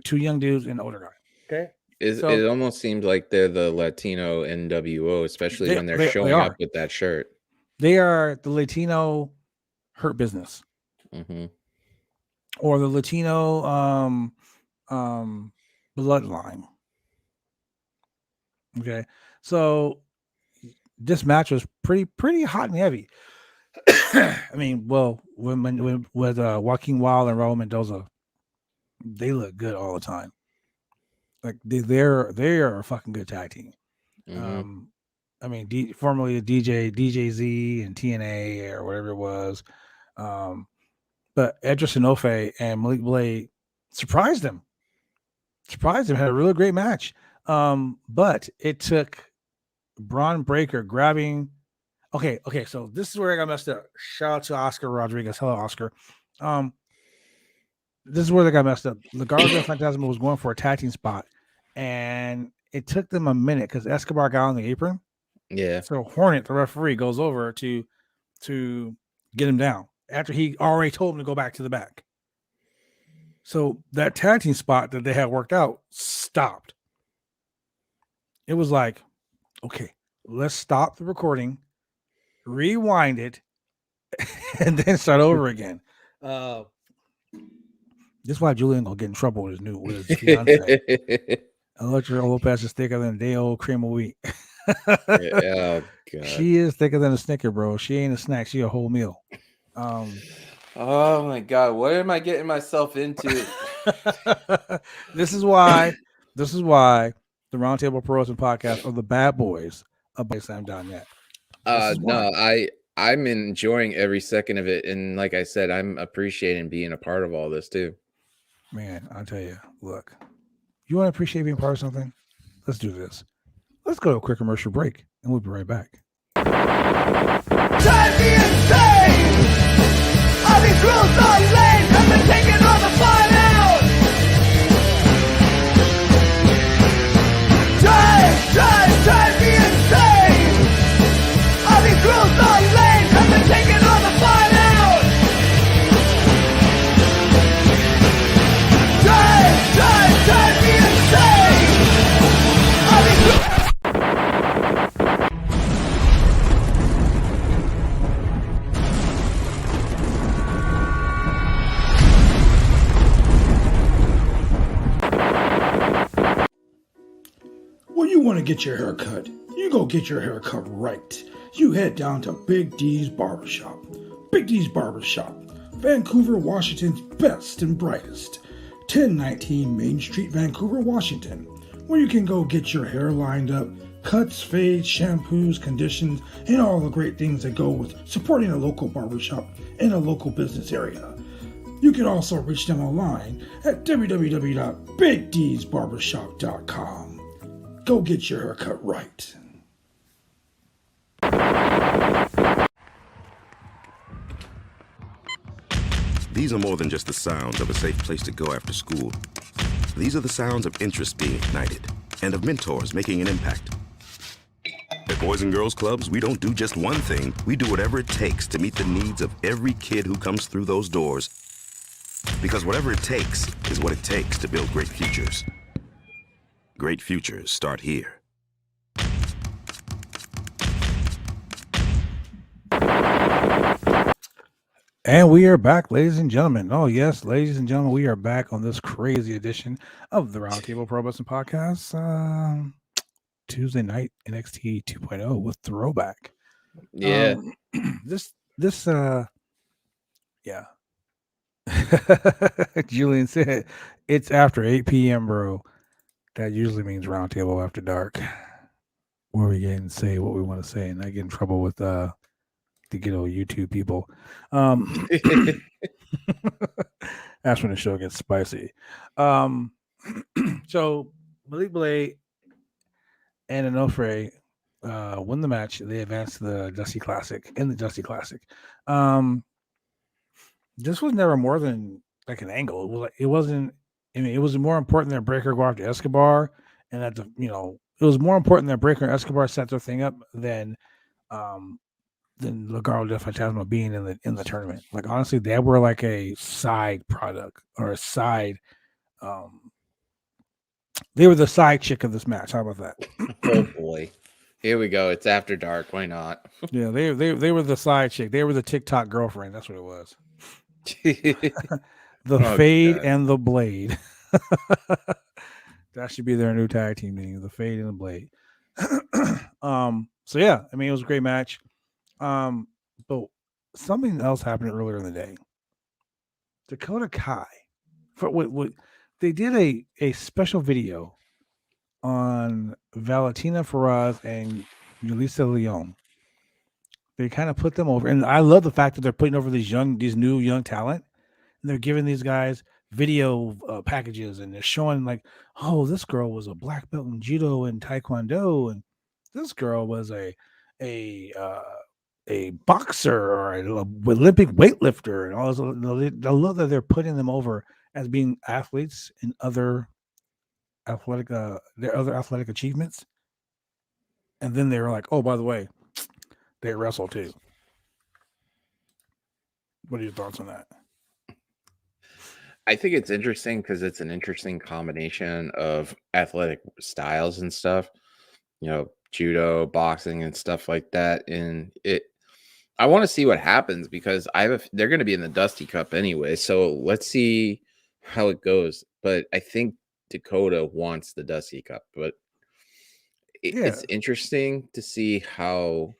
2 young dudes, and an older guy. Okay. It almost seems like they're the Latino NWO, especially when they're showing up with that shirt. They are the Latino Hurt Business. Or the Latino bloodline. Okay. So this match was pretty hot and heavy. I mean, well, when with Joaquin Wilde and Raul Mendoza, they look good all the time. Like they are a fucking good tag team. I mean, formerly DJZ and TNA or whatever it was. But Edgerson Ofe and Malik Blade surprised him. Had a really great match. But it took Braun Breaker grabbing. Okay. So this is where I got messed up. Shout out to Oscar Rodriguez. Hello, Oscar. This is where they got messed up. Legado del Fantasma was going for a tag team spot, and it took them a minute because Escobar got on the apron. Yeah. So Hornet, the referee, goes over to get him down after he already told him to go back to the back. So that tag team spot that they had worked out stopped. It was like, okay, let's stop the recording, rewind it, and then start over again. This is why Julian gonna get in trouble with his fiance. Electra Lopez is thicker than a day old cream of wheat. Oh, God. She is thicker than a Snicker, bro. She ain't a snack. She a whole meal. Oh my God, what am I getting myself into? This is why the Roundtable Pro Wrestling Podcast are the bad boys of BaseSlam.net. No, I'm enjoying every second of it, and like I said, I'm appreciating being a part of all this too. Man, I'll tell you, look, you want to appreciate being part of something? Let's do this. Let's go to a quick commercial break, and we'll be right back. Drive me insane! All these rules are lame, have been taking all the fun out! Drive me insane! All these rules are lame, have been taking all the fun out! Drive me insane! All these rules... When you want to get your hair cut, you go get your hair cut right. You head down to Big D's Barbershop. Big D's Barbershop, Vancouver, Washington's best and brightest. 1019 Main Street, Vancouver, Washington, where you can go get your hair lined up, cuts, fades, shampoos, conditions, and all the great things that go with supporting a local barbershop in a local business area. You can also reach them online at www.bigdsbarbershop.com. Go get your haircut right. These are more than just the sounds of a safe place to go after school. These are the sounds of interest being ignited and of mentors making an impact. At Boys and Girls Clubs, we don't do just one thing. We do whatever it takes to meet the needs of every kid who comes through those doors. Because whatever it takes is what it takes to build great futures. Great futures start here. And we are back, ladies and gentlemen. Oh, yes, ladies and gentlemen, we are back on this crazy edition of the Roundtable Pro Wrestling Podcast. Tuesday night NXT 2.0 with Throwback. Yeah. Yeah. Julian said it's after 8 p.m., bro. That usually means Roundtable after dark, where we can say what we want to say and not get in trouble with the good old YouTube people. That's when the show gets spicy. So Malik Blade and Onofre win the match. They advance to the Dusty Classic. This was never more than like an angle. It wasn't. I mean, it was more important that Breaker go after Escobar, and that it was more important that Breaker and Escobar set their thing up than Legado del Fantasma being in the tournament. Like, honestly, they were like a side product or a side. They were the side chick of this match. How about that? Oh boy, here we go. It's after dark. Why not? Yeah, they were the side chick. They were the TikTok girlfriend. That's what it was. The Fade God. and the Blade. That should be their new tag team name, the Fade and the Blade. So yeah, I mean, it was a great match. But something else happened earlier in the day. Dakota Kai, for what they did a special video on Valentina Feroz and Yulisa Leon. They kind of put them over, and I love the fact that they're putting over these new young talent, and they're giving these guys video packages, and they're showing like, oh, this girl was a black belt in judo and taekwondo, and this girl was a boxer or an Olympic weightlifter, and all this. I love that they're putting them over as being athletes in other athletic achievements, and then they were like, oh, by the way, they wrestle too. What are your thoughts on that? I think it's interesting because it's an interesting combination of athletic styles and stuff, judo, boxing, and stuff like that. And I want to see what happens because they're going to be in the Dusty Cup anyway. So let's see how it goes. But I think Dakota wants the Dusty Cup, but it's interesting to see how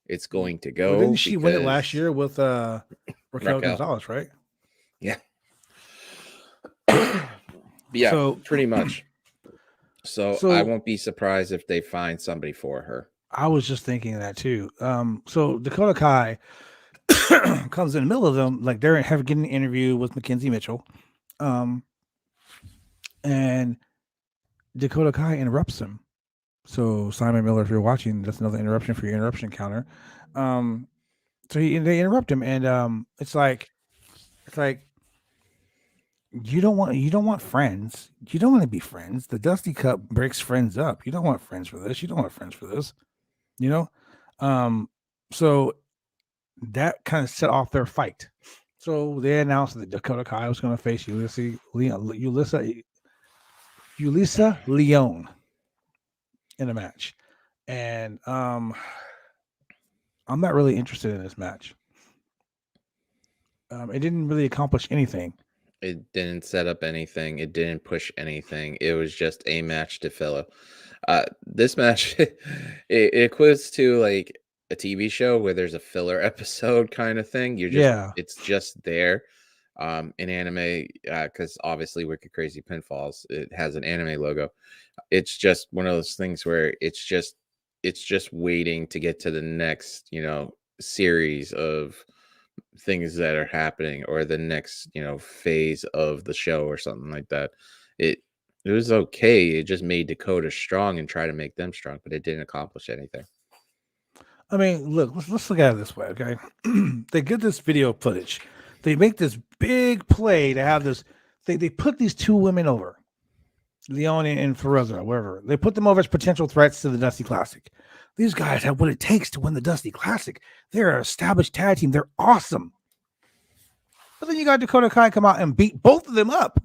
it's going to go. Well, didn't she win it last year with Raquel Gonzalez, right? Yeah. Yeah, so, pretty much. So I won't be surprised if they find somebody for her. I was just thinking that too. So Dakota Kai comes in the middle of them, like they're getting an interview with Mackenzie Mitchell, and Dakota Kai interrupts him. So Simon Miller, if you're watching, that's another interruption for your interruption counter. So they interrupt him, and it's like you don't want friends. You don't want to be friends. The Dusty Cup breaks friends up. You don't want friends for this. You don't want friends for this. So that kind of set off their fight. So they announced that Dakota Kai was going to face Yulisa Leon in a match, and I'm not really interested in this match. It didn't really accomplish anything. It didn't set up anything. It didn't push anything. It was just a match to fill up. This match, it equates to like a TV show where there's a filler episode kind of thing. It's just there. In anime, because obviously Wicked Crazy Pinfalls, it has an anime logo. It's just one of those things where it's just waiting to get to the next, series of things that are happening, or the next, phase of the show or something like that. It was okay. It just made Dakota strong and try to make them strong, but it didn't accomplish anything. I mean, look, let's look at it this way, okay? They get this video footage. They make this big play to have this. They put these two women over, Leon and Ferreza, wherever. They put them over as potential threats to the Dusty Classic. These guys have what it takes to win the Dusty Classic. They're an established tag team. They're awesome. But then you got Dakota Kai come out and beat both of them up.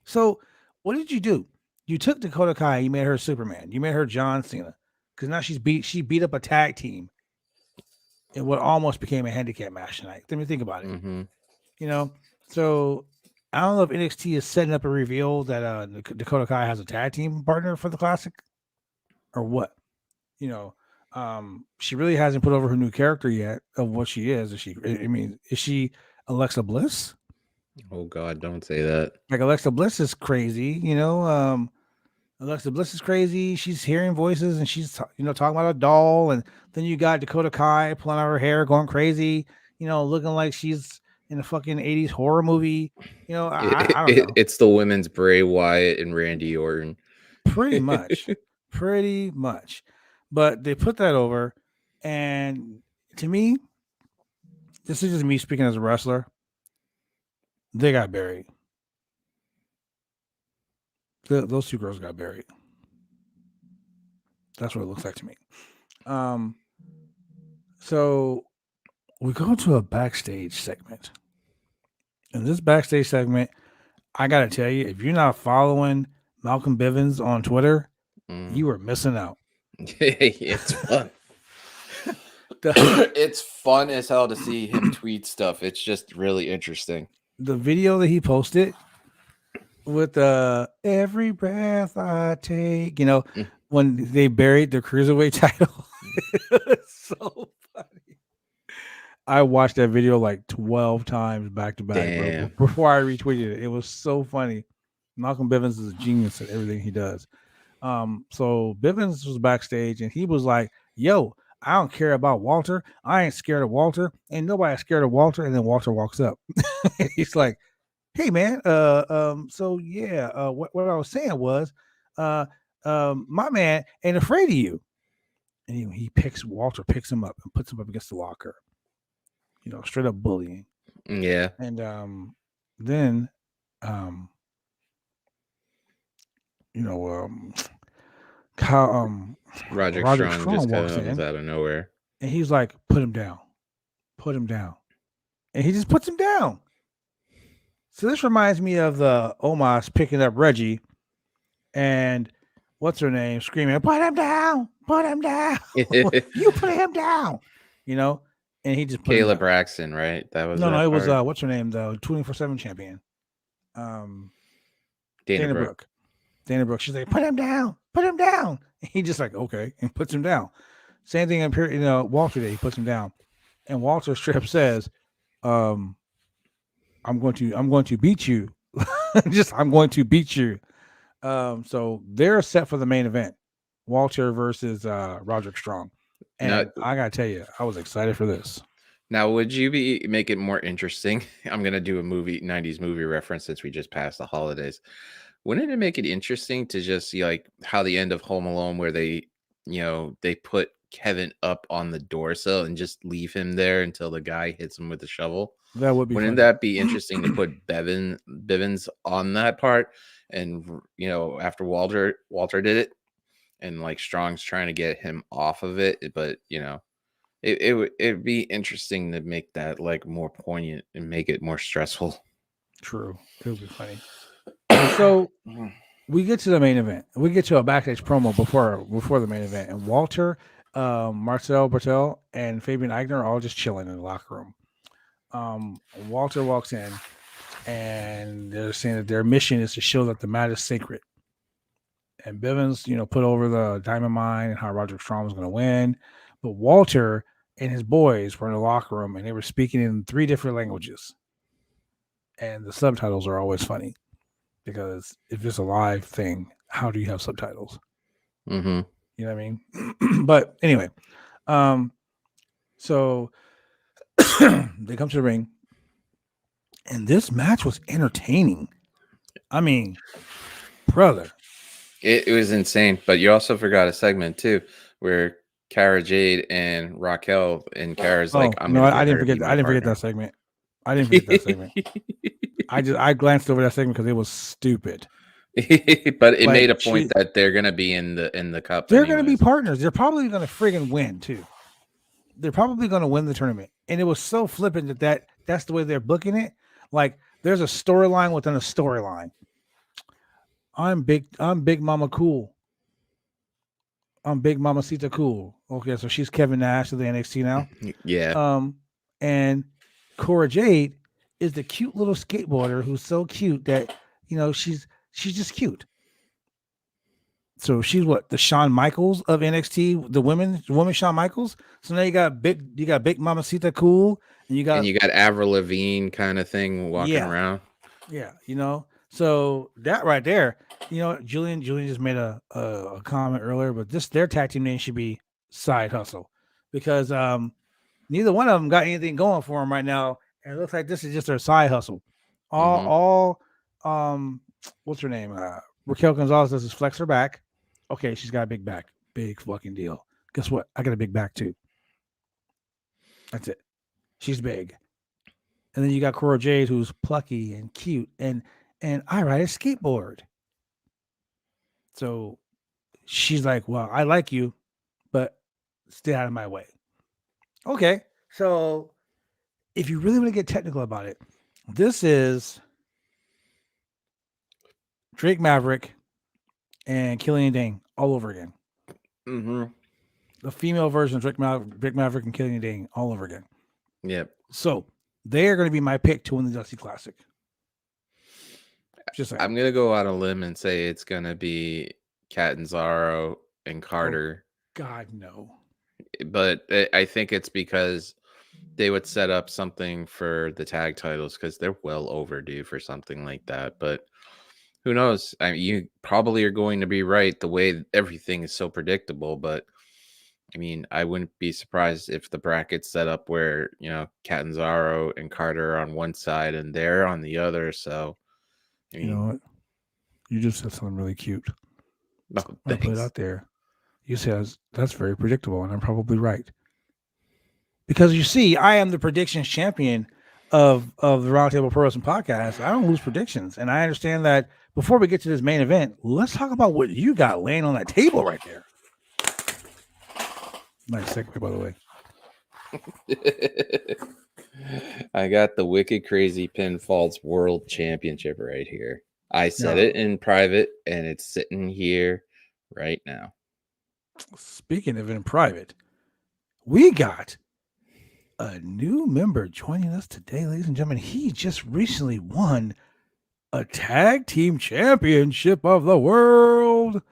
So what did you do? You took Dakota Kai, you made her Superman. You made her John Cena. Because now she beat up a tag team in what almost became a handicap match tonight. Let me think about it. Mm-hmm. So I don't know if NXT is setting up a reveal that Dakota Kai has a tag team partner for the Classic or what. She really hasn't put over her new character yet of what she is. Is she Alexa Bliss? Oh God, don't say that. Like Alexa Bliss is crazy, Alexa Bliss is crazy. She's hearing voices and she's talking about a doll, and then you got Dakota Kai pulling out her hair, going crazy, looking like she's in a fucking 80s horror movie. I don't know. It's the women's Bray Wyatt and Randy Orton. Pretty much. But they put that over, and to me, this is just me speaking as a wrestler. They got buried. Those two girls got buried. That's what it looks like to me. So we go to a backstage segment. In this backstage segment, I got to tell you, if you're not following Malcolm Bivens on Twitter, you are missing out. It's fun. It's fun as hell to see him tweet stuff. It's just really interesting. The video that he posted with every breath I take, when they buried the cruiserweight title. It's so funny. I watched that video like 12 times back to back before I retweeted it. It was so funny. Malcolm Bivens is a genius at everything he does. So Bivens was backstage and he was like, yo, I don't care about Walter. I ain't scared of Walter. Ain't nobody scared of Walter. And then Walter walks up. He's like, hey man, so yeah, what I was saying was, my man ain't afraid of you. And Walter picks him up and puts him up against the locker. Straight up bullying. Yeah. And then Roderick Strong just comes out of nowhere. And he's like, put him down. And he just puts him down. So this reminds me of the Omos picking up Reggie and what's her name screaming, put him down. You put him down. And he just put Caleb Braxton, right? That was it was what's her name, the 24/7 champion. Dana Brooke. Dana Brooke. She's like, put him down. And he just like, okay, and puts him down. Same thing in Walter Day, he puts him down. And Walter straight up says, I'm going to beat you. I'm going to beat you. So they're set for the main event. Walter versus Roderick Strong. And now, I gotta tell you, I was excited for this. Now, would you make it more interesting? I'm gonna do a 90s movie reference since we just passed the holidays. Wouldn't it make it interesting to just see like how the end of Home Alone, where they put Kevin up on the door sill and just leave him there until the guy hits him with the shovel? That would be. Wouldn't that be interesting to put Bivens on that part? And after Walter did it, and like Strong's trying to get him off of it, but it'd be interesting to make that like more poignant and make it more stressful. True, it would be funny. So we get to the main event. We get to a backstage promo before the main event, and Walter, Marcel Bertel, and Fabian Aichner are all just chilling in the locker room. Walter walks in, and they're saying that their mission is to show that the mat is sacred. and Bivens, put over the Diamond Mine and how Roderick Strong was going to win. But Walter and his boys were in the locker room and they were speaking in 3 different languages. And the subtitles are always funny because if it's a live thing, how do you have subtitles? Mm-hmm. You know what I mean? But anyway, so they come to the ring, and this match was entertaining. I mean, brother. It was insane, but you also forgot a segment too, where Cara Jade and Raquel and Cara's like, "I'm no, gonna I get her didn't to be forget. my I didn't forget partner." that segment. I didn't forget that segment. I glanced over that segment because it was stupid. But it Like, made a point that they're gonna be in the cup. They're going to be anyways. partners. They're probably going to friggin' win too. They're probably going to win the tournament, and it was so flippant that's the way they're booking it. Like, there's a storyline within a storyline. I'm big Mama Cool. I'm Big Mamacita Cool. Okay, so she's Kevin Nash of the NXT now. Yeah. And Cora Jade is the cute little skateboarder who's so cute that she's just cute. So she's what, the Shawn Michaels of NXT, the woman Shawn Michaels. So now you got big Mamacita Cool, and you got Avril Lavigne kind of thing walking around. Yeah, So that right there, Julian just made a comment earlier, but their tag team name should be Side Hustle, because neither one of them got anything going for them right now, and it looks like this is just their side hustle. All what's her name? Raquel Gonzalez does is flex her back. Okay, she's got a big back, big fucking deal. Guess what? I got a big back too. That's it. She's big. And then you got Cora Jade, who's plucky and cute, and I ride a skateboard. So she's like, well, I like you, but stay out of my way. Okay. So if you really want to get technical about it, this is Drake Maverick and Killian Dane all over again. Mm-hmm. The female version of Drake Maverick and Killian Dane all over again. Yep. So they are going to be my pick to win the Dusty Classic. Just saying. I'm going to go out on a limb and say it's going to be Catanzaro and Carter. Oh, God, no. But I think it's because they would set up something for the tag titles because they're well overdue for something like that. But who knows? I mean, you probably are going to be right the way everything is so predictable. But I mean, I wouldn't be surprised if the bracket's set up where, Catanzaro and Carter are on one side and they're on the other. So, I mean, you know what? You just said something really cute. I'll put it out there. You said that's very predictable, and I'm probably right. Because you see, I am the predictions champion of the Roundtable Pro Wrestling Podcast. I don't lose predictions, and I understand that. Before we get to this main event, let's talk about what you got laying on that table right there. Nice segue, by the way. I got the Wicked Crazy Pinfalls World Championship right here. I said it in private, and it's sitting here right now. Speaking of in private, we got a new member joining us today, ladies and gentlemen. He just recently won a tag team championship of the world.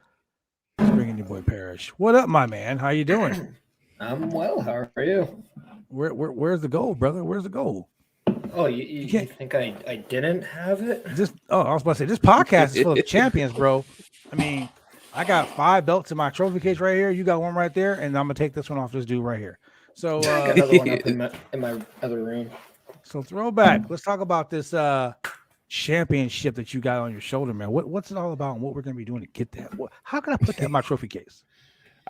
Let's bring in your boy Parrish. What up, my man? How you doing? I'm well. How are you? Where's the goal, brother? Where's the goal? Oh, you think I didn't have it? I was about to say, this podcast is full of champions, bro. I mean, I got 5 belts in my trophy case right here. You got one right there, and I'm gonna take this one off this dude right here. So I got another one up in my other room. So Throwback. Let's talk about this championship that you got on your shoulder, man. What's it all about, and what we're gonna be doing to get that? How can I put that in my trophy case?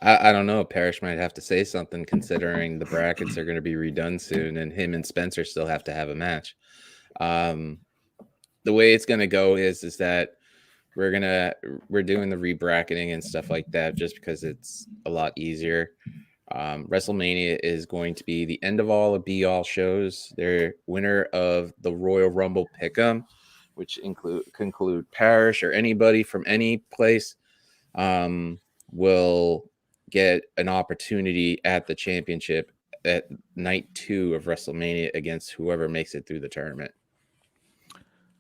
I don't know. Parrish might have to say something considering the brackets are going to be redone soon, and him and Spencer still have to have a match. The way it's going to go is that we're doing the rebracketing and stuff like that just because it's a lot easier. WrestleMania is going to be the end of all the be-all shows. They're winner of the Royal Rumble Pick'em, which conclude Parrish or anybody from any place, will get an opportunity at the championship at night 2 of WrestleMania against whoever makes it through the tournament.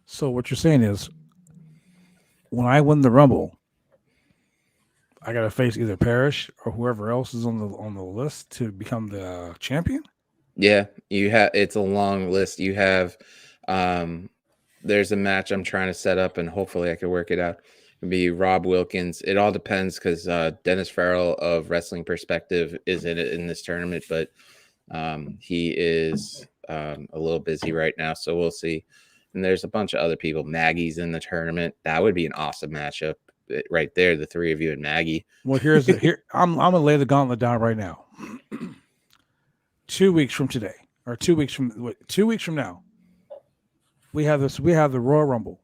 So what you're saying is, when I win the Rumble, I gotta face either Parrish or whoever else is on the list to become the champion. Yeah, you have. It's a long list. You have. There's a match I'm trying to set up, and hopefully I can work it out. It'd be Rob Wilkins. It all depends because Dennis Farrell of Wrestling Perspective is in it in this tournament, but he is a little busy right now, so we'll see. And there's a bunch of other people. Maggie's in the tournament. That would be an awesome matchup right there. The three of you and Maggie. Well, here I'm gonna lay the gauntlet down right now. 2 weeks from today, or 2 weeks from 2 weeks from now, we have this. We have the Royal Rumble.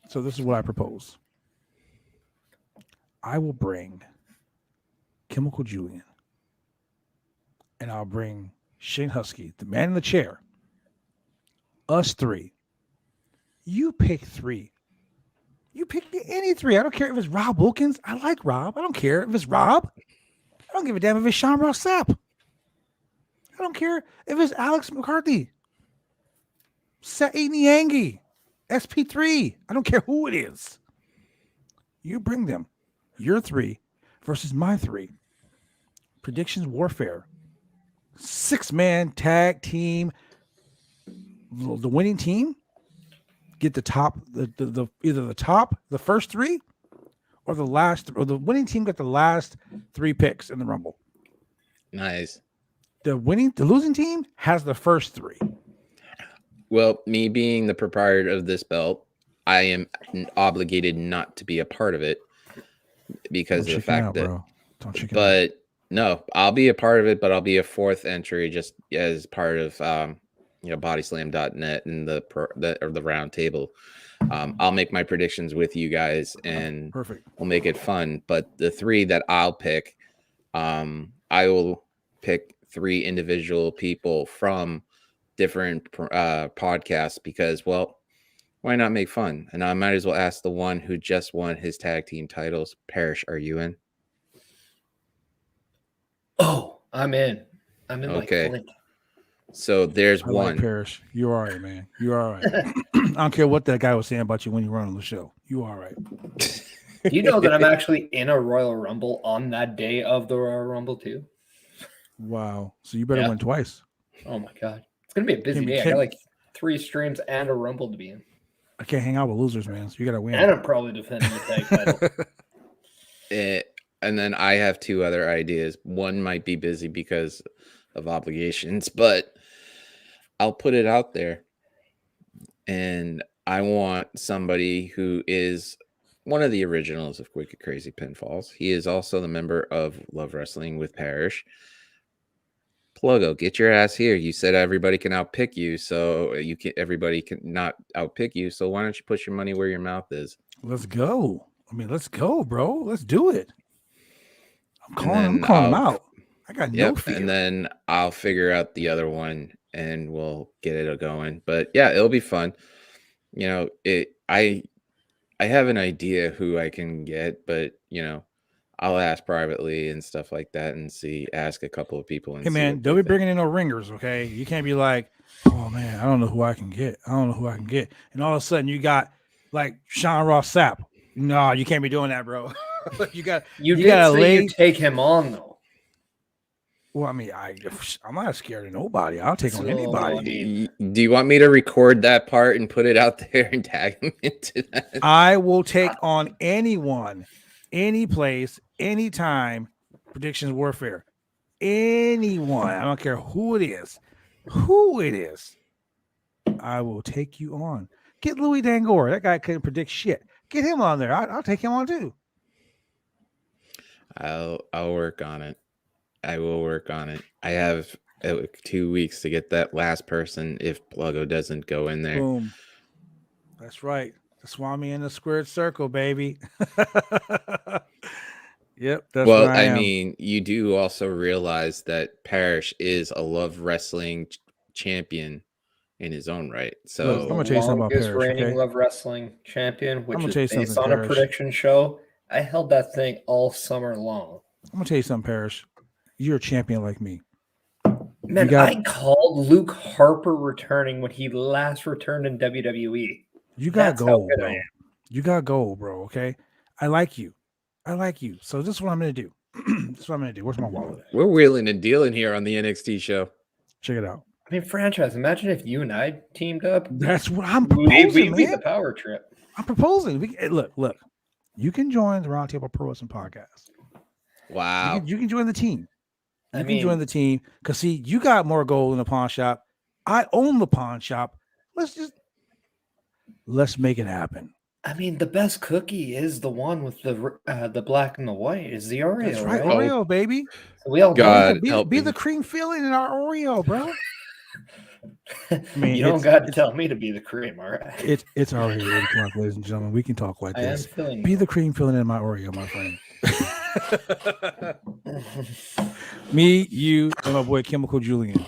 So this is what I propose. I will bring Chemical Julian, and I'll bring Shane Husky, the man in the chair. Us three. You pick three. You pick any three. I don't care if it's Rob Wilkins. I like Rob. I don't care if it's Rob. I don't give a damn if it's Sean Ross Sapp. I don't care if it's Alex McCarthy. Saeed Niangi. SP3. I don't care who it is. You bring them. Your three versus my three. Predictions warfare. 6-man tag team. The winning team get the top, the either the top, the first three, or the last, or the winning team got the last 3 picks in the Rumble. Nice. The losing team has the first 3. Well, me being the proprietor of this belt, I am obligated not to be a part of it because of the fact that. Don't chicken but no, I'll be a part of it, but I'll be a 4th entry just as part of bodyslam.net and the round table. I'll make my predictions with you guys and perfect. We'll make it fun. But the 3 that I'll pick, I will pick 3 individual people from different podcasts because, well, why not make fun? And I might as well ask the one who just won his tag team titles. Parrish, are you in? Oh, I'm in. I'm in. Okay. Like So there's I one. Like Parrish. You're all right, man. You're all right. I don't care what that guy was saying about you when you were on the show. You all right. Do you know that I'm actually in a Royal Rumble on that day of the Royal Rumble too? Wow. So you better win twice. Oh my God. It's going to be a busy day. I got like 3 streams and a Rumble to be in. I can't hang out with losers, man. So you got to win. And I'm probably defending the tag title. And then I have 2 other ideas. One might be busy because of obligations, but I'll put it out there. And I want somebody who is one of the originals of Wicked Crazy Pinfalls. He is also the member of Love Wrestling with Parrish. Pluggo, get your ass here. You said everybody can outpick you, so everybody can not outpick you. So why don't you put your money where your mouth is? Let's go. I mean, let's go, bro. Let's do it. I'm calling him out. I got no fear. And then I'll figure out the other one and we'll get it going. But yeah, it'll be fun. I have an idea who I can get, but I'll ask privately and stuff like that and ask a couple of people. And hey man, don't be bringing in no ringers, okay? You can't be like, oh man, I don't know who I can get. And all of a sudden you got like Sean Ross Sapp. No, you can't be doing that, bro. you gotta take him on though. Well, I mean, I'm not scared of nobody. I'll take on anybody. Do you want me to record that part and put it out there and tag him into that? I will take on anyone, any place, anytime. Predictions warfare. Anyone. I don't care who it is. I will take you on. Get Louis Dangor. That guy couldn't predict shit. Get him on there. I'll take him on too. I'll work on it. I will work on it. I have 2 weeks to get that last person if Pluggo doesn't go in there. Boom. That's right. The Swami in the squared circle, baby. Yep. That's well, I mean, you do also realize that Parrish is a Love Wrestling champion in his own right. So look, I'm gonna tell you something about Parrish. Reigning Love Wrestling champion, which is based on Parrish. A prediction show. I held that thing all summer long. I'm gonna tell you something, Parrish. You're a champion like me. Man, I called Luke Harper returning when he last returned in WWE. You gotta go, bro. You gotta go, bro. Okay, I like you. I like you. So this is what I'm going to do. This is what I'm going to do. Where's my wallet at? We're wheeling and dealing here on the NXT show. Check it out. I mean, franchise. Imagine if you and I teamed up. That's what I'm proposing, We'd be man. the power trip. I'm proposing. Look. You can join the Roundtable Pro Wrestling Podcast. Wow. You can join the team. You I can mean, join the team because see, you got more gold in the pawn shop. I own the pawn shop. Let's make it happen. I mean, the best cookie is the one with the black and the white. Is the Oreo? That's right, right? Oreo, baby. So we all God. Be help me. the cream filling in our Oreo, bro. I mean, you don't got to tell me to be the cream, all right? It's already 8 o'clock, ladies and gentlemen. We can talk like I am this. feeling. Be the cream filling in my Oreo, my friend. Me, you, and my boy Chemical Julian.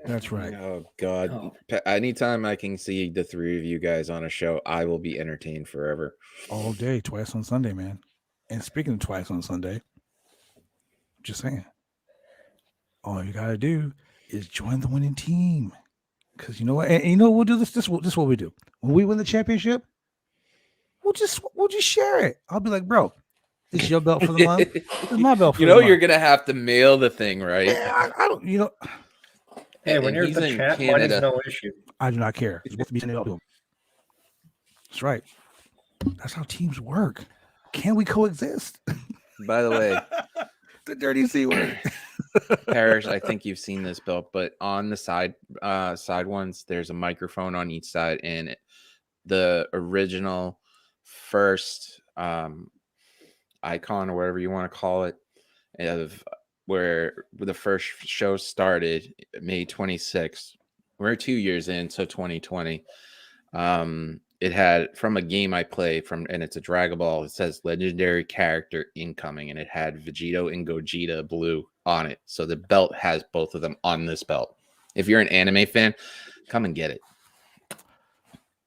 That's right. Oh God! Oh. Anytime I can see the three of you guys on a show, I will be entertained forever. All day, twice on Sunday, man. And speaking of twice on Sunday, just saying, all you gotta do is join the winning team. Because you know what? And you know what we'll do this. This is what we do. When we win the championship, we'll just share it. I'll be like, bro, this is your belt for the month. This is my belt for You the know month. you're gonna have to mail the thing, right? Yeah, I don't. You know, Hey, when And you're he's the in champ, Canada. money's no issue. I do not care. It's supposed to be sending it up to him. That's right. That's how teams work. Can we coexist? By the way, The dirty C word. Parrish, I think you've seen this belt, but on the side ones, there's a microphone on each side, and the original first icon or whatever you want to call it of where the first show started, May 26th. We're 2 years in, so 2020. It had from a game I play and it's a Dragon Ball. It says legendary character incoming, and it had Vegito and Gogeta blue on it. So the belt has both of them on this belt. If you're an anime fan, come and get it.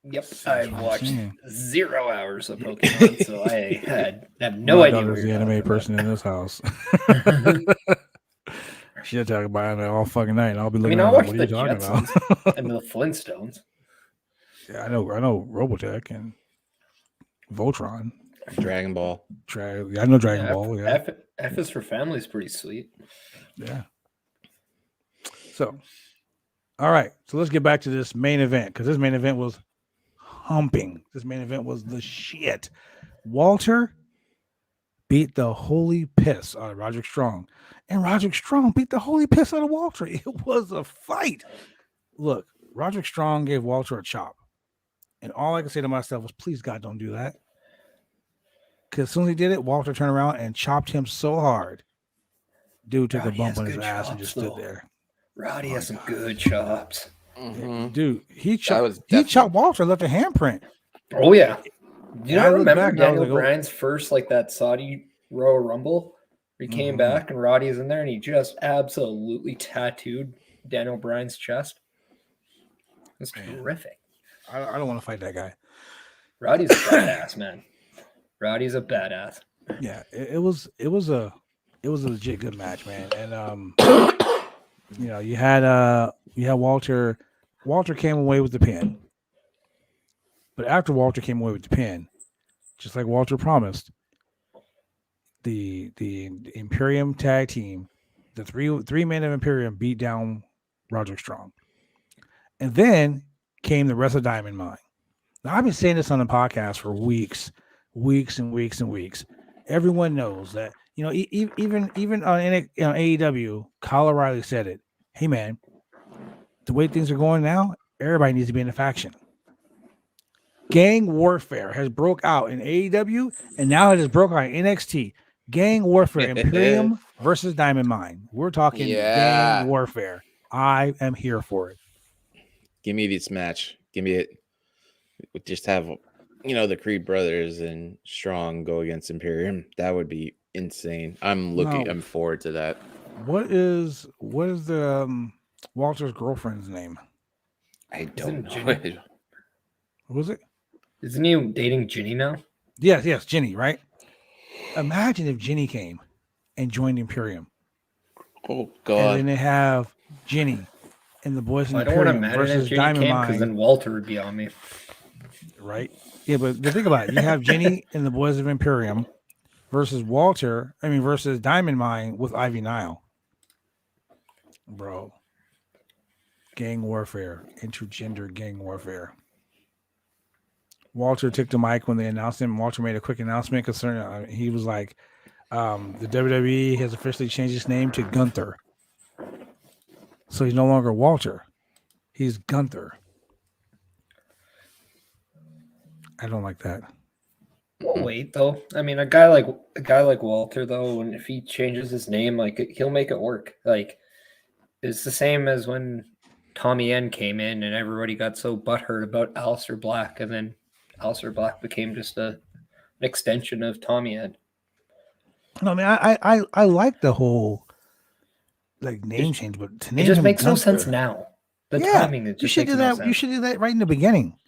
Yep, That's I've what I'm watched saying. 0 hours of Pokemon, so I have no My idea. daughter's what the you're anime talking person in this house. She'll talk about anime all fucking night, and I'll be I looking mean, at I her like, watched what are the you talking Jetsons about? and the Flintstones. Yeah, I know Robotech and Voltron. Dragon Ball. I know Dragon Ball. Yeah. F is for family is pretty sweet. Yeah. So, all right. So let's get back to this main event because this main event was humping. This main event was the shit. Walter beat the holy piss out of Roderick Strong, and Roderick Strong beat the holy piss out of Walter. It was a fight. Look, Roderick Strong gave Walter a chop, and all I could say to myself was, "Please, God, don't do that." Because as soon as he did it, Walter turned around and chopped him so hard. Dude took Roddy a bump has on his good ass and chops, just stood though. there. Roddy has some good chops. Mhm. Dude, he was chopped definitely- Walter, left a handprint. Oh yeah. Do you I not look remember back and I was Daniel like, oh. Bryan's first that Saudi Royal Rumble? Where he came Mhm. back and Roddy's in there and he just absolutely tattooed Daniel Bryan's chest. It's Man. terrific. I don't want to fight that guy. Roddy's a badass, man. Roddy's a badass. Yeah, it was a legit good match, man. And you had Walter. Walter came away with the pin. But after Walter came away with the pin, just like Walter promised, the Imperium tag team, the three men of Imperium beat down Roderick Strong. And then came the rest of Diamond Mine. Now I've been saying this on the podcast for weeks and weeks. Everyone knows that, even on AEW, Kyle O'Reilly said it. Hey man, the way things are going now, everybody needs to be in a faction. Gang warfare has broke out in AEW, and now it has broke out in NXT. Gang warfare, Imperium versus Diamond Mine. We're talking gang warfare. I am here for it. Give me this match. Give me it. Just have the Creed brothers and Strong go against Imperium. That would be insane. I'm forward to that. What is the Walter's girlfriend's name? I don't know. Ginny? What was it? Isn't he dating Ginny now? Yes, Ginny, right? Imagine if Ginny came and joined Imperium. Oh And God. then they have Ginny and the boys in I don't want to Imperium imagine if versus Ginny Diamond came because Mine. then Walter would be on me. Right? Yeah, but think about it. You have Ginny and the boys of Imperium versus Diamond Mine with Ivy Nile. Bro. Gang warfare, intergender gang warfare. Walter took the mic when they announced him. Walter made a quick announcement concerning. He was like, "The WWE has officially changed its name to Gunther, so he's no longer Walter. He's Gunther." I don't like that. Well, wait though. I mean, a guy like Walter though, and if he changes his name, like he'll make it work. Like it's the same as when Tommy N came in and everybody got so butthurt about Aleister Black, and then Aleister Black became just an extension of Tommy N. No, I mean, I like the whole like name change, but to name It just him makes no Gunther, sense now. The timing, it you just should makes do no that. sense. You should do that right in the beginning.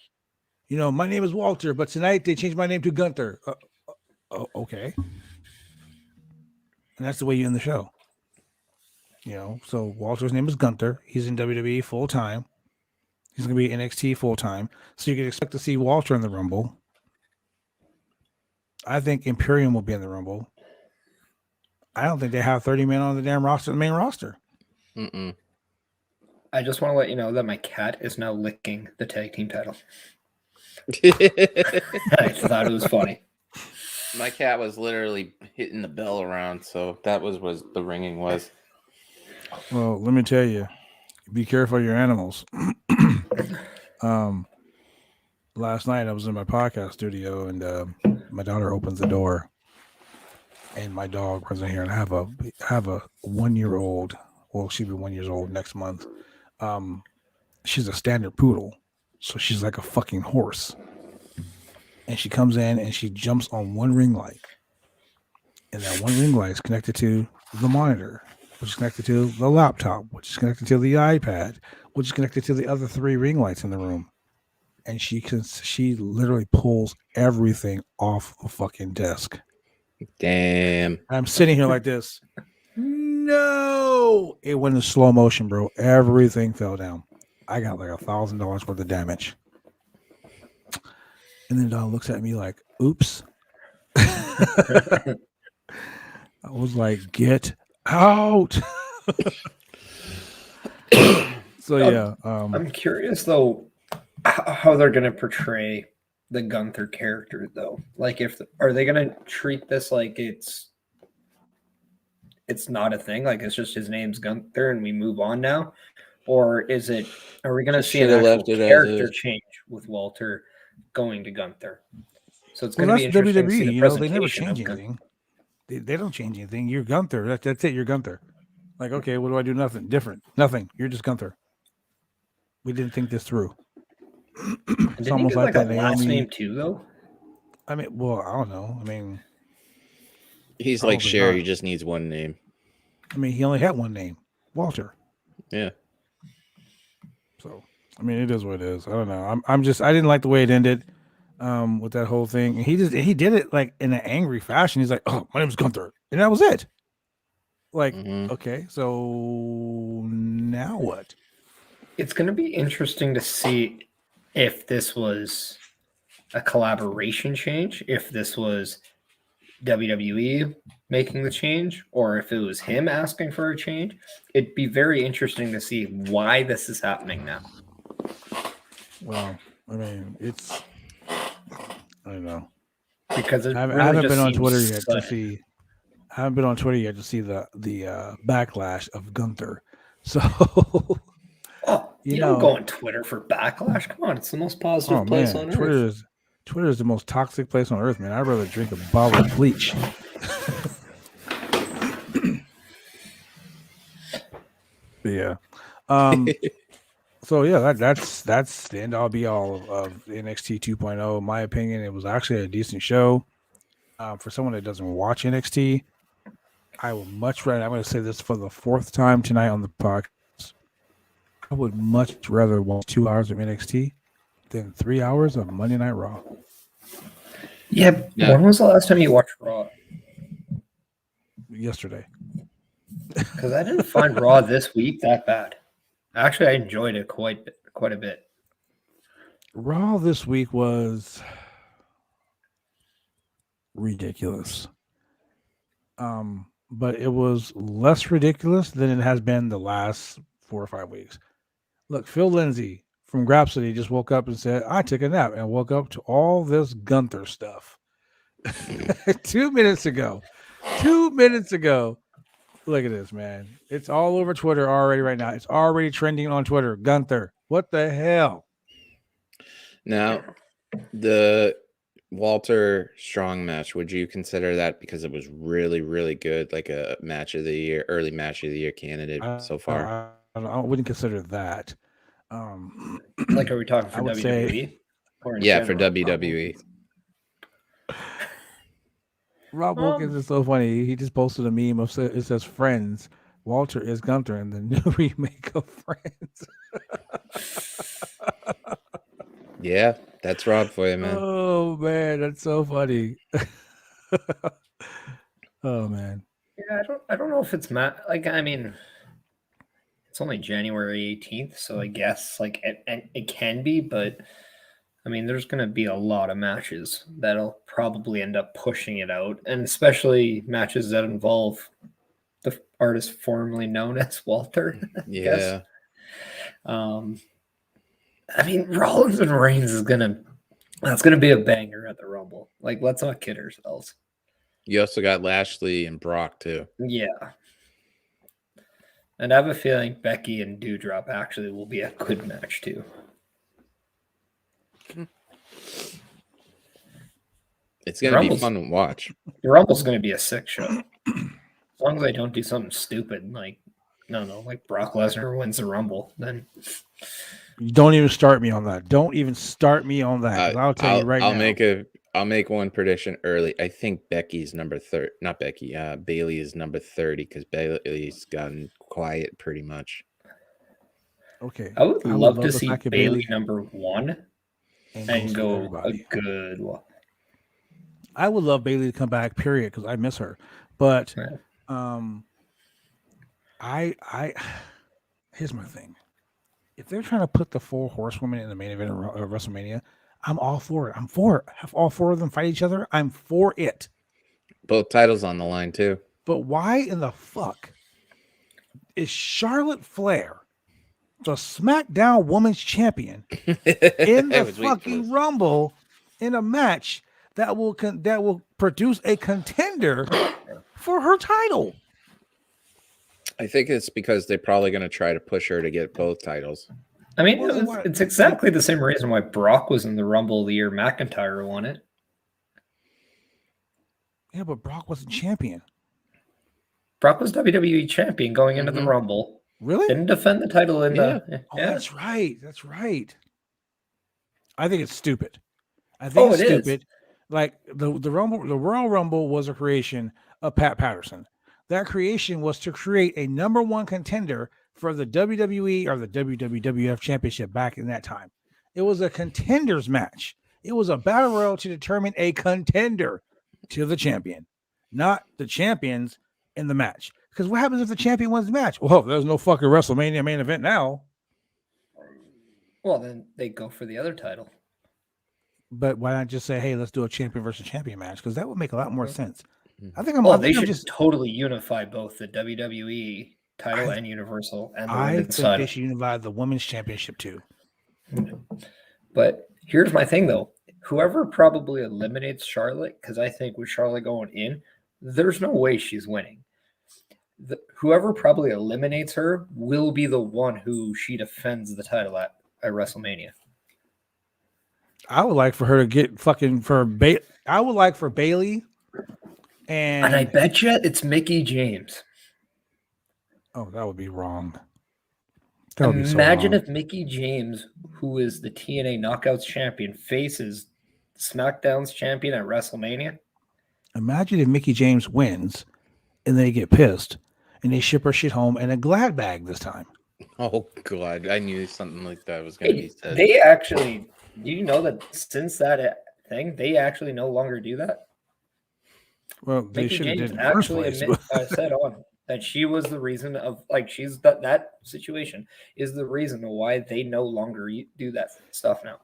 You know, my name is Walter, but tonight they changed my name to Gunther. Okay, and that's the way you end the show. You know, so Walter's name is Gunther. He's in WWE full time. He's going to be NXT full time. So you can expect to see Walter in the Rumble. I think Imperium will be in the Rumble. I don't think they have 30 men on the damn roster, the main roster. Mm-mm. I just want to let you know that my cat is now licking the tag team title. I thought it was funny. My cat was literally hitting the bell around, so that was what the ringing was. Well, let me tell you, be careful of your animals. Last night I was in my podcast studio and my daughter opens the door and my dog runs in here, and I have a 1-year-old. Well, she'll be 1 year old next month. She's a standard poodle, so she's like a fucking horse. And she comes in and she jumps on one ring light, and that one ring light is connected to the monitor, which is connected to the laptop, which is connected to the iPad, which is connected to the other 3 ring lights in the room. And she literally pulls everything off the fucking desk. Damn. I'm sitting here like this. No, it went in slow motion, bro. Everything fell down. I got like $1,000 worth of damage. And then Don looks at me like, oops. I was like, get out. So yeah. I'm curious though how they're going to portray the Gunther character though. Like are they going to treat this like it's not a thing, like it's just his name's Gunther and we move on now? Or are we going to see an actual character change with Walter going to Gunther? So it's going to be interesting to see the WWE. They never presentation change of anything. They don't change anything. You're Gunther. That's it. You're Gunther. Like, okay, what do I do? Nothing different. Nothing. You're just Gunther. We didn't think this through. It's almost like that last name too, though. I mean, well, I don't know. I mean, he's like Cher. He just needs one name. I mean, he only had one name, Walter. Yeah. So, I mean, it is what it is. I don't know. I didn't like the way it ended with that whole thing. And he did it like in an angry fashion. He's like, "Oh, my name's Gunther," and that was it. Like, okay, so now what? It's going to be interesting to see if this was a collaboration change, if this was WWE making the change, or if it was him asking for a change. It'd be very interesting to see why this is happening now. Well, I mean, I don't know. Because I haven't been on Twitter yet to see. I haven't been on Twitter yet to see the backlash of Gunther. So, you don't go on Twitter for backlash. Come on, it's the most positive place on earth. Twitter is the most toxic place on earth, man. I'd rather drink a bottle of bleach. Yeah. So yeah, that's the end all be all of NXT 2.0. In my opinion, it was actually a decent show. For someone that doesn't watch NXT, I would much rather. I'm going to say this for the 4th time tonight on the podcast. I would much rather watch 2 hours of NXT than 3 hours of Monday Night Raw. Yeah. When was the last time you watched Raw? Yesterday. Because I didn't find Raw this week that bad. Actually, I enjoyed it quite a bit. Raw this week was ridiculous. but it was less ridiculous than it has been the last 4 or 5 weeks. Look, Phil Lindsay from Grapsody just woke up and said, I took a nap and woke up to all this Gunther stuff 2 minutes ago. 2 minutes ago. Look at this, man. It's all over Twitter already right now. It's already trending on Twitter. Gunther. What the hell? Now, the Walter Strong match, would you consider that because it was really, really good, like a match of the year, early match of the year candidate so far? I wouldn't consider that. Like, are we talking for I would WWE? say, Or in Yeah, for general? WWE. Rob Wilkins is so funny. He just posted a meme of it says Friends. Walter is Gunther in the new remake of Friends. Yeah, that's Rob for you, man. Oh man, that's so funny. Oh man. Yeah, I don't know if it's like, I mean, it's only January 18th, so I guess like it can be, but I mean, there's going to be a lot of matches that'll probably end up pushing it out, and especially matches that involve the artist formerly known as Walter. I guess. I mean, Rollins and Reigns that's gonna be a banger at the Rumble. Like, let's not kid ourselves. You also got Lashley and Brock too. Yeah. And I have a feeling Becky and Doudrop actually will be a good match too. It's gonna be fun to watch. The Rumble's gonna be a sick show. As long as I don't do something stupid like like Brock Lesnar wins the Rumble, then Don't even start me on that. Don't even start me on that. I'll tell you right now. I'll make one prediction early. I think Becky's number 30. Not Becky. Bailey is number 30 because Bailey's gotten quiet pretty much. Okay. I would love to see Bailey number 1 and go everybody. a good one. I would love Bailey to come back, period, because I miss her. But I here's my thing. If they're trying to put the 4 horsewomen in the main event of WrestleMania, I'm all for it. I'm for it. Have all 4 of them fight each other. I'm for it. Both titles on the line too. But why in the fuck is Charlotte Flair the SmackDown Women's Champion in the fucking Rumble in a match that will produce a contender for her title? I think it's because they're probably going to try to push her to get both titles. I mean, it's exactly the same reason why Brock was in the Rumble the year McIntyre won it. Yeah, but Brock wasn't champion. Brock was WWE champion going into the Rumble. Really? Didn't defend the title in the... Oh, that's right. That's right. I think it's stupid. I think it's stupid. Like the Rumble, the Royal Rumble was a creation of Pat Patterson. That creation was to create a number 1 contender for the WWE or the WWF Championship back in that time. It was a contenders match. It was a battle royal to determine a contender to the champion, not the champions in the match. Because what happens if the champion wins the match? Well, there's no fucking WrestleMania main event now. Well, then they go for the other title. But why not just say, hey, let's do a champion versus champion match? Because that would make a lot more sense. I think they should just totally unify both the WWE title and Universal and the women's title. I think they should unify the women's championship too. But here's my thing though. Whoever probably eliminates Charlotte, because I think with Charlotte going in, there's no way she's winning. Whoever probably eliminates her will be the one who she defends the title at WrestleMania. I would like for her to get I would like for Bailey and I bet you it's Mickie James. Oh, that would be wrong. Imagine if Mickie James, who is the TNA Knockouts champion, faces SmackDown's champion at WrestleMania. Imagine if Mickie James wins and they get pissed and they ship her shit home in a glad bag this time. Oh, God. I knew something like that was going to be said. They actually, do you know that since that thing, they actually no longer do that? Well, they should have did in the first place. Said on that she was the reason of, like, she's that situation is the reason why they no longer do that stuff now.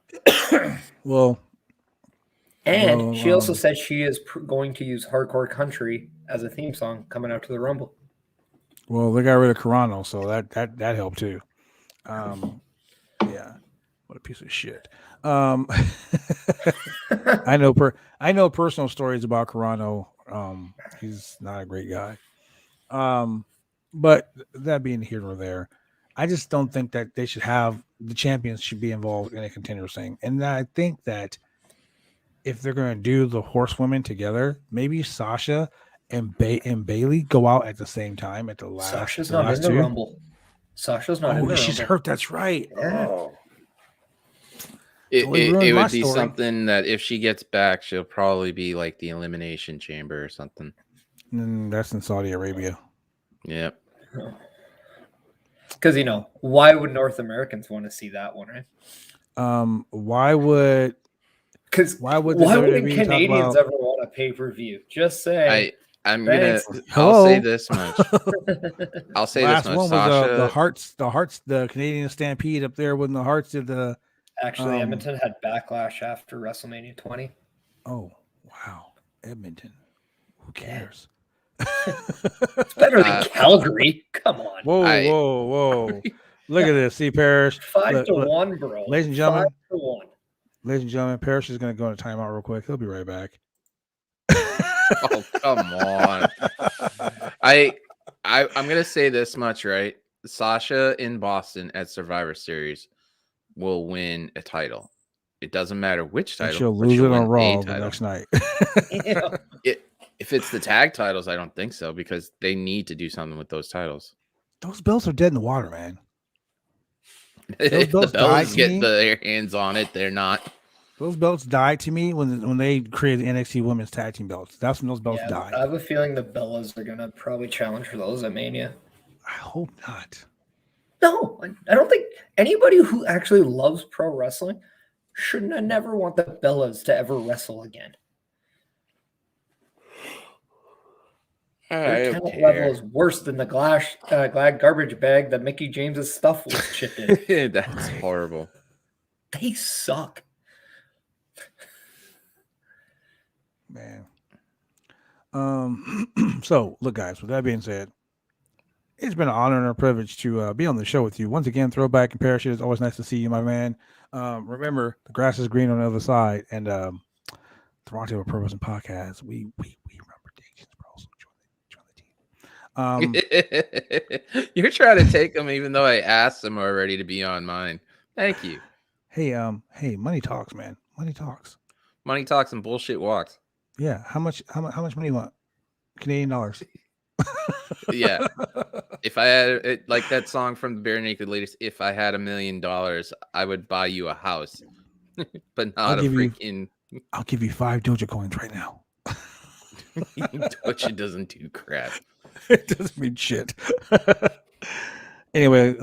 Well, and she also said she is going to use Hardcore Country as a theme song coming out to the Rumble. Well, they got rid of Carano, so that helped too. Yeah, what a piece of shit. I know personal stories about Carano. He's not a great guy. But that being here nor there, I just don't think that they should have the champions should be involved in a contender thing. And I think that if they're going to do the horsewomen together, maybe Sasha and Bailey go out at the same time at the last. Sasha's the not last in the two. Rumble. Sasha's not in the she's Rumble. hurt. That's right. Yeah. Oh. It Totally ruined my would be story. something that if she gets back, she'll probably be like the Elimination Chamber or something. That's in Saudi Arabia. Yep. Because, why would North Americans want to see that one, right? Why would wouldn't WWE Canadians ever want a pay-per-view? Just say. I'll Hello? say this much. I'll say last this much. one Sasha, was the Hearts, the Canadian Stampede up there when the Hearts did the. Actually, Edmonton had backlash after WrestleMania 20. Oh wow, Edmonton. Who cares? It's better than Calgary. Come on. Whoa! Look at this. See, Parrish. 5-1, bro. Ladies and gentlemen. 5-1. Ladies and gentlemen, Parrish is going to go into timeout real quick. He'll be right back. oh come on! I'm gonna say this much, right? Sasha in Boston at Survivor Series will win a title. It doesn't matter which title. She'll lose it on Raw the next night. If it's the tag titles, I don't think so because they need to do something with those titles. Those belts are dead in the water, man. If the belts get their hands on it, they're not. Those belts died to me when they created the NXT Women's Tag Team belts. That's when those belts died. I have a feeling the Bellas are going to probably challenge for those at Mania. I hope not. No, I don't think anybody who actually loves pro wrestling never want the Bellas to ever wrestle again. Their talent level is worse than the glad garbage bag that Mickey James's stuff was chipped in. That's horrible. They suck. Man. So look, guys, with that being said, it's been an honor and a privilege to be on the show with you. Once again, Throwback and Parachute. It's always nice to see you, my man. Remember, the grass is green on the other side. And the Roundtable Purpose and Podcast, we run predictions, bro. So join the team. You're trying to take them, even though I asked them already to be on mine. Thank you. Hey, money talks, man. Money talks. Money talks and bullshit walks. Yeah. How much money you want? Canadian dollars. Yeah. If I had it, like that song from the Bare Naked Ladies, if I had $1 million, I would buy you a house, but not a freaking. I'll give you 5 Doja coins right now. Doja doesn't do crap. It doesn't mean shit. Anyway,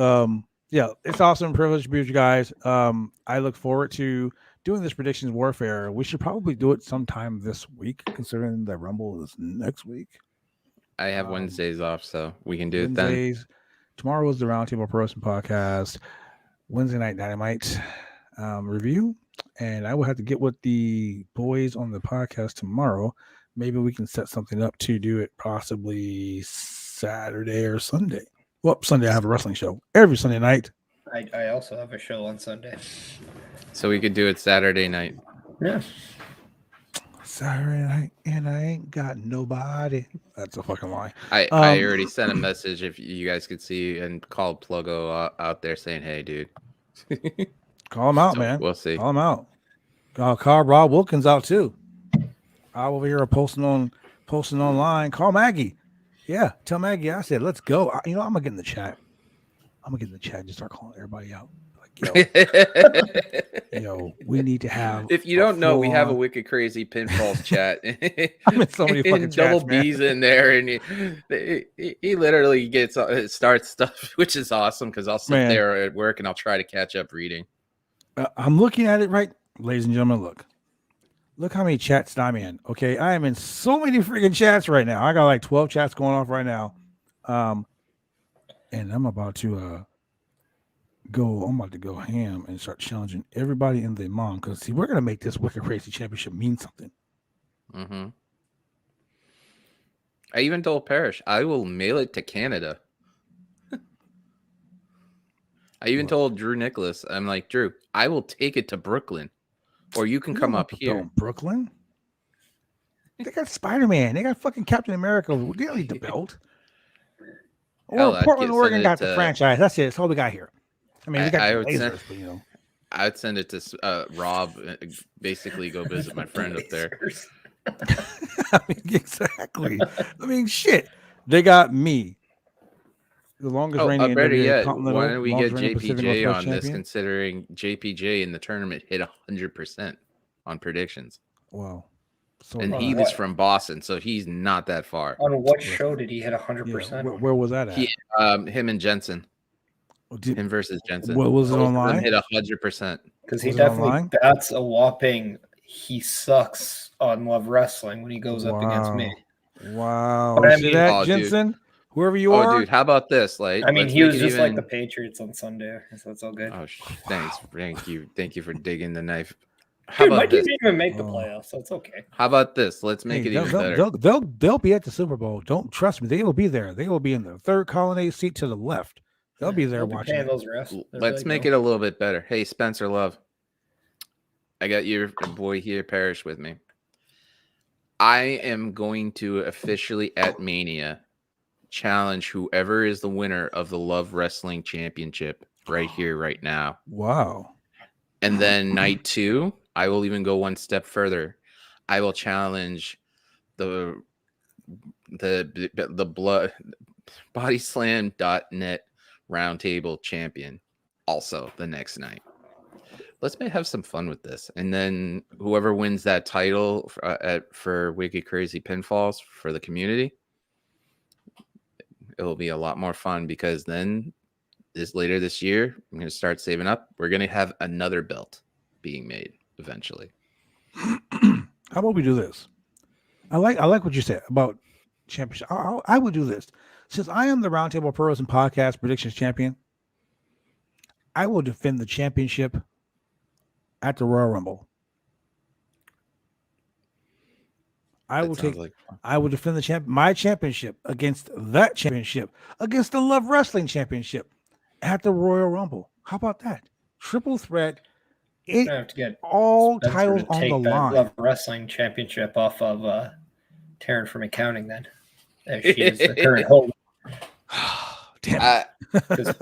yeah, it's awesome privilege to be with you guys. I look forward to doing this predictions warfare. We should probably do it sometime this week, considering the Rumble is next week. I have Wednesdays off, so we can do Wednesdays. it then. Tomorrow is the Roundtable Person Podcast. Wednesday Night Dynamite review. And I will have to get with the boys on the podcast tomorrow. Maybe we can set something up to do it possibly Saturday or Sunday. Well, Sunday I have a wrestling show. Every Sunday night. I also have a show on Sunday. So we could do it Saturday night. Yeah. Saturday night, and I ain't got nobody. That's a fucking lie. I already sent a message if you guys could see and called Pluggo out there saying, hey, dude. Call him out, So man. we'll see. Call him out. Call Rob Wilkins out too. I'm over here posting online. Call Maggie. Yeah, tell Maggie I said let's go. I'm gonna get in the chat. And just start calling everybody out. Yo, we need to have. If you don't know, we have a wicked crazy pinfalls chat. I'm in so many fucking double chats, man. B's in there, and he literally starts stuff, which is awesome because I'll sit there at work and I'll try to catch up reading. I'm looking at it right, ladies and gentlemen. Look how many chats I'm in. Okay, I am in so many freaking chats right now. I got like 12 chats going off right now, and I'm about to go ham and start challenging everybody in the mom because see, we're gonna make this Wicked Crazy Championship mean something. Mm-hmm. I even told Parrish I will mail it to Canada. I even told Drew Nicholas, I'm like, Drew, I will take it to Brooklyn, or you can come up here. In Brooklyn. They got Spider-Man. They got fucking Captain America. We don't need the belt. Hell, Or I'd Portland, send Oregon it got the to- franchise. That's it. That's all we got here. I mean, we got I the would lasers, send- but you know. I'd send it to Rob. Basically, go visit my friend up there. I mean, exactly. I mean, shit. They got me. The longest reigning better NWA yet, Continental, why don't we get longest reigning Pacific JPJ Northwest on this, champion? considering JPJ in the tournament hit 100% on predictions. Wow. So And he was from Boston, so he's not that far. On what show did he hit 100%? where was that at? Him and Jensen. Him versus Jensen. What was it Both of them online? hit 100%. Because he Was it definitely online? bats a whopping. He sucks on Love Wrestling when he goes up against me. Wow. But I See mean- that, Oh, dude. Jensen? Whoever you are. Dude, how about this? Like, I mean, let's he make was it just like even- the Patriots on Sunday, so it's all good. Oh, thanks. Thank you for digging the knife. How Dude, my about team this? didn't even make the Oh. playoffs, so it's okay. How about this? Let's make Hey, it even better. they'll be at the Super Bowl. Don't trust me. They will be there. They will be in the third colonnade seat to the left. They'll be there They'll be watching. paying it. those refs. Let's make it a little bit better. Hey, Spencer Love. I got your boy here, Parrish, with me. I am going to officially at Mania challenge whoever is the winner of the Love Wrestling Championship right here, right now. Wow. And then night 2, I will even go one step further. I will challenge the blood bodyslam.net roundtable champion also the next night. Let's have some fun with this. And then whoever wins that title for Wicked Crazy Pinfalls for the community, it will be a lot more fun, because then later this year, I'm going to start saving up. We're going to have another belt being made eventually. How about we do this? I like what you said about championship. I would do this. Since I am the Roundtable Pros and Podcast Predictions Champion, I will defend the championship at the Royal Rumble. I will defend my championship against that championship, against the Love Wrestling Championship at the Royal Rumble. How about that? Triple threat. I have to get all Spencer titles to on take the that line. Love Wrestling Championship off of Taryn from accounting. Then, if she is the current holder. Damn it. Because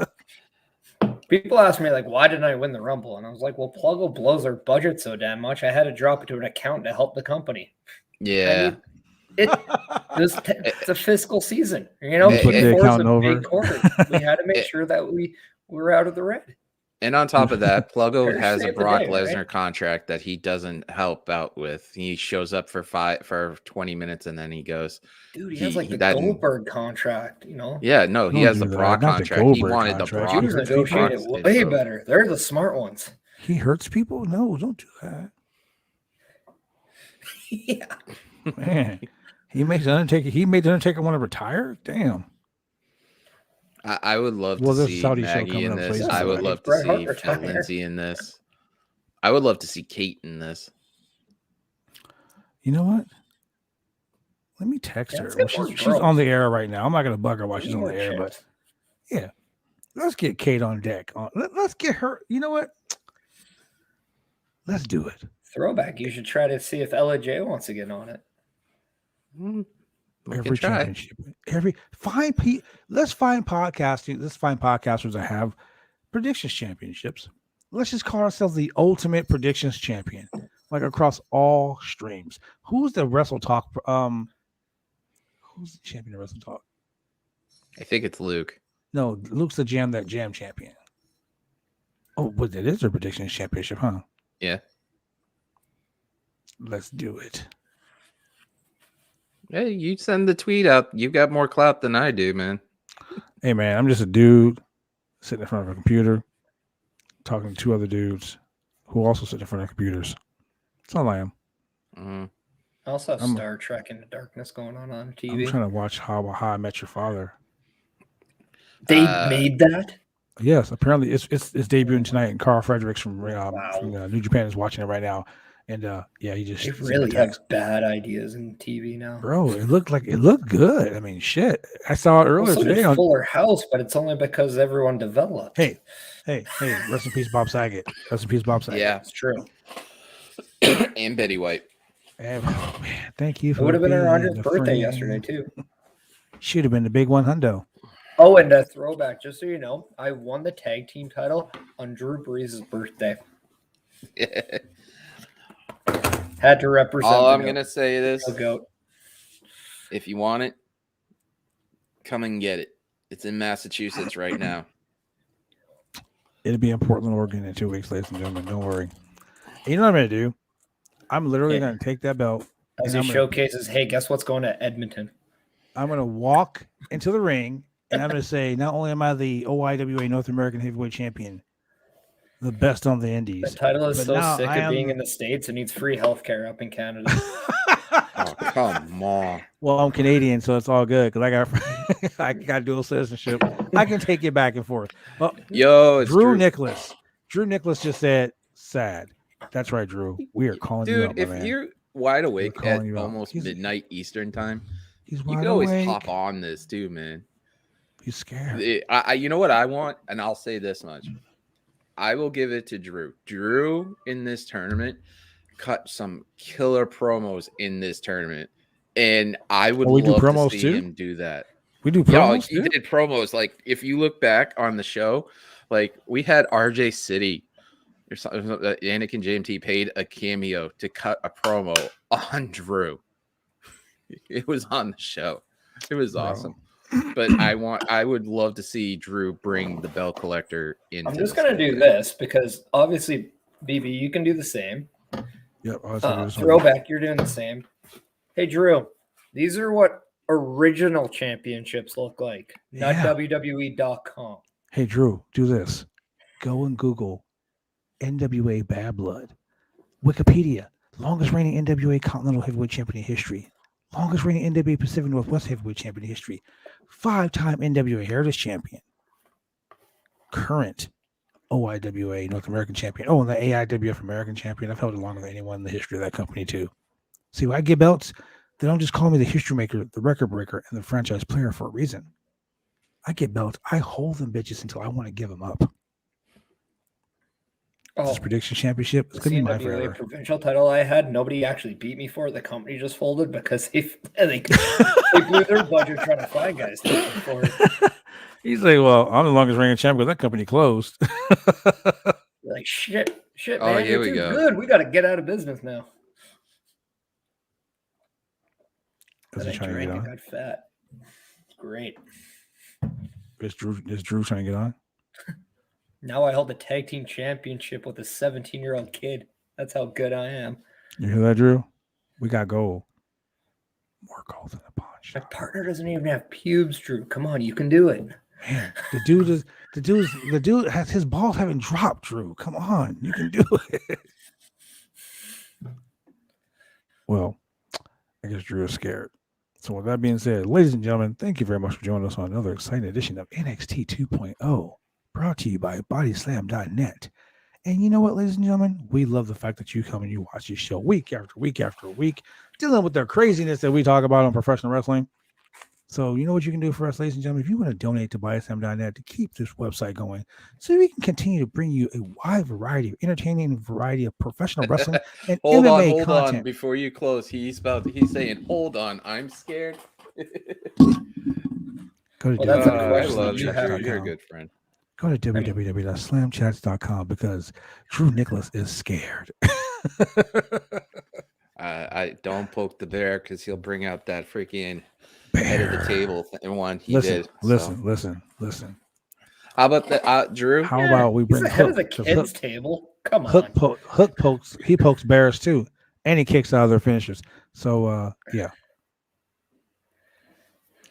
people ask me, like, why didn't I win the Rumble? And I was like, well, Pluggo blows our budget so damn much. I had to drop it to an account to help the company. Yeah. It's a fiscal season. You know, You put the Q4 is accountant a over. big quarter. We had to make sure that we were out of the red. And on top of that, Pluggo Better has a save the Brock day, right? Lesnar contract that he doesn't help out with. He shows up for 20 minutes and then he goes. Dude, he has like the that- Goldberg contract, you know? Yeah, no, he Don't has the do that. Brock Not the contract. He Goldberg wanted contract. the Brock. He Jews hurts negotiated contract, way so- better. They're the smart ones. He hurts people? No, don't do that. Yeah. Man, he made the Undertaker want to retire? Damn. I would love Well, to there's a see Saudi show Maggie coming in up this. later. I would Yeah, love to Bret see Hart retired. Lindsay in this. I would love to see Kate in this. You know what? Let me text Yeah, her. let's Well, get more she's girls. on the air right now. I'm not going to bug her while she's on More the air, but chicks. yeah. Let's get Kate on deck. Let's get her. You know what? Let's do it. Throwback. You should try to see if LAJ wants to get on it. We Every can try. championship. Let's find podcasting. Let's find podcasters that have predictions championships. Let's just call ourselves the ultimate predictions champion, like across all streams. Who's the Wrestle Talk? Who's the champion of Wrestle Talk? I think it's Luke. No, Luke's the Jam champion. Oh, but it is their predictions championship, huh? Yeah. Let's do it. Hey, you send the tweet out. You've got more clout than I do, man. Hey, man, I'm just a dude sitting in front of a computer talking to two other dudes who also sit in front of computers. That's all I am. Mm-hmm. I also have I'm- Star Trek Into Darkness going on I'm TV. trying to watch How I Met Your Father. They made that? Yes, apparently it's debuting tonight, and Carl Fredericks from New Japan is watching it right now, And yeah, he just They sent me a really text. have bad ideas in TV now. Bro, it looked good. I mean, shit. I saw it earlier Also, today did on. Fuller House, but it's only because everyone developed. Hey, rest in peace, Bob Saget. Rest in peace, Bob Saget. Yeah, It's true. and Betty White. And, oh, man, thank you for It would have been her being 100th the birthday friend. yesterday, too. Should have been the big one, hundo. Oh, and a throwback, just so you know, I won the tag team title on Drew Brees' birthday. Had to represent. All the I'm goat. gonna say is, The goat. if you want it, come and get it. It's in Massachusetts right now. It'll be in Portland, Oregon in 2 weeks, ladies and gentlemen. Don't worry. You know what I'm going to do? I'm literally Yeah. going to take that belt. As and he showcases, hey, guess what's going to Edmonton? I'm going to walk into the ring, and I'm going to say, not only am I the OIWA North American Heavyweight Champion, the best on the The indies. title is But so now sick I of being am- in the States and needs free health care up in Canada. Oh, come on. Well, I'm Canadian, so it's all good because I got dual citizenship. I can take it back and forth. Well, Yo, it's Drew Drew. Nicholas. Drew Nicholas just said, sad. That's right, Drew. We are calling you out, Dude, my if man. you're wide awake at calling you out. almost He's- midnight Eastern time, He's you wide can always awake. hop on this too, man. He's scared. You know what I want, and I'll say this much: I will give it to Drew. Drew in this tournament cut some killer promos in this tournament, and I would we do love to promos see too? him do that. We do Yeah, promos he too? did promos. Like if you look back on the show, like we had RJ City. Or something, Anakin JMT paid a cameo to cut a promo on Drew. It was on the show. It was Bro. awesome. But I would love to see Drew bring the bell collector into. I'm just going to do this because obviously, BB, you can do the same. Yep. I was gonna do this one. Throwback, you're doing the same. Hey, Drew, these are what original championships look like, not Yeah. WWE.com. Hey, Drew, do this. Go and Google NWA Bad Blood. Wikipedia, longest reigning NWA Continental Heavyweight Champion in history. Longest reigning NWA Pacific Northwest Heavyweight Champion in history. 5-time NWA Heritage Champion. Current OIWA North American Champion. Oh, and the AIWF American Champion. I've held it longer than anyone in the history of that company, too. See, when I get belts, they don't just call me the history maker, the record breaker, and the franchise player for a reason. I get belts. I hold them bitches until I want to give them up. This prediction championship is The going to be mine CNWA forever. provincial title I had, nobody actually beat me for it. The company just folded because they blew their budget trying to find guys for it. He's like, well, I'm the longest reigning champion because that company closed. Like, shit, Oh, man, here you're we too go. good. We got to get out of business now. Is And he I trying to get drank and on? got fat. Great. Is Drew trying to get on? Now I hold the tag team championship with a 17-year-old kid. That's how good I am. You hear that, Drew? We got gold. More gold than a pawn My shop. partner doesn't even have pubes, Drew. Come on, you can do it. Man, the dude has his balls haven't dropped, Drew. Come on, you can do it. Well, I guess Drew is scared. So with that being said, ladies and gentlemen, thank you very much for joining us on another exciting edition of NXT 2.0, brought to you by bodyslam.net. And you know what, ladies and gentlemen? We love the fact that you come and you watch this show week after week after week, dealing with the craziness that we talk about on professional wrestling. So you know what you can do for us, ladies and gentlemen? If you want to donate to bodyslam.net to keep this website going, so we can continue to bring you a wide variety of entertaining variety of professional wrestling and Hold MMA on content. before you close. He's saying, hold on, I'm scared. Go to Well, that's a I question love you you. have. Drew. You're a good friend. Go to www.slamchats.com because Drew Nicholas is scared. I don't poke the bear because he'll bring out that freaking Bear. head of the table and one he Listen, did. listen. How about that, Drew? How about we He's bring the head of the Hook? 'Cause kids' table. Come on. Hook pokes. He pokes bears too, and he kicks out of their finishers. So yeah.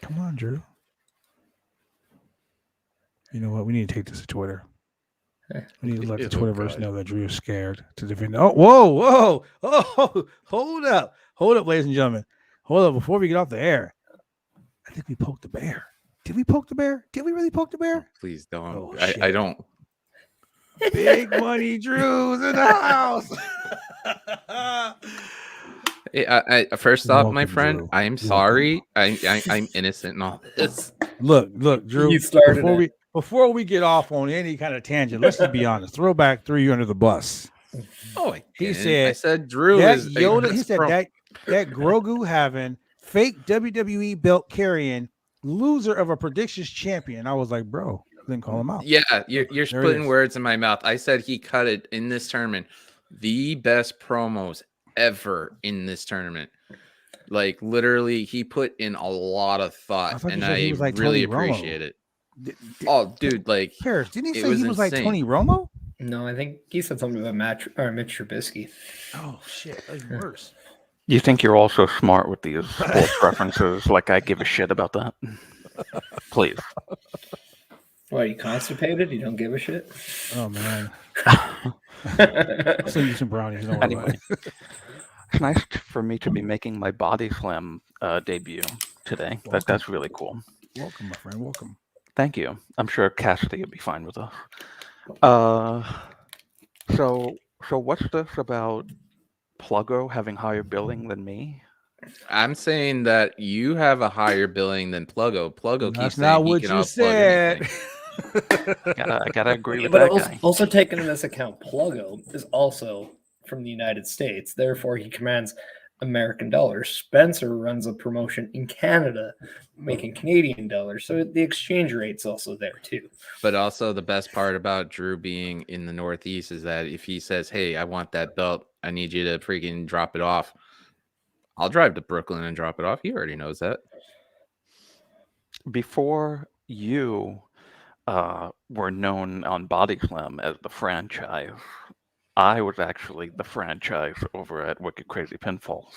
Come on, Drew. You know what? We need to take this to Twitter. We need to let the Oh, Twitterverse God. know that Drew is scared to defend. Oh, whoa! Oh, hold up, ladies and gentlemen. Hold up before we get off the air. I think we poked the bear. Did we poke the bear? Did we really poke the bear? Please don't. Oh, I shit. don't. Big Money Drew's in the house. First off, my Welcome, friend, Drew. I am sorry. I'm innocent in all this. Look, Drew. You started Before we get off on any kind of tangent, let's just be honest. Throwback threw you under the bus. Oh, I He didn't. I said said Drew that is Yoda. He said that Grogu having fake WWE belt carrying loser of a predictions champion. I was like, bro, didn't call him out. Yeah, you're There it putting is. words in my mouth. I said he cut it in this tournament. The best promos ever in this tournament. Like literally, he put in a lot of thought, thought you and said he I was like really Tony Romo. appreciate it. Oh, dude, like Paris, didn't he it say was he was like insane. Tony Romo? No, I think he said something about Mitch Trubisky. Oh shit, that's worse. You think you're also smart with these sports references? Like I give a shit about that? Please. What, are you constipated? You don't give a shit? Oh man. I'll send you some brownies. Don't worry about Anyway, it. it's nice for me to be making my body slam debut today. That's really cool. Welcome, my friend. Welcome. Thank you. I'm sure Cassidy will be fine with us. So what's this about Pluggo having higher billing than me? I'm saying that you have a higher billing than Pluggo. Pluggo That's keeps not saying he what can you outplug said. anything. I gotta agree with But that also, guy. also taking in this account, Pluggo is also from the United States. Therefore, he commands American dollars. Spencer runs a promotion in Canada, making Canadian dollars. So the exchange rate's also there too. But also the best part about Drew being in the Northeast is that if he says, "Hey, I want that belt. I need you to freaking drop it off," I'll drive to Brooklyn and drop it off. He already knows that. Before you were known on Body Slam as the franchise, I was actually the franchise over at Wicked Crazy Pinfalls.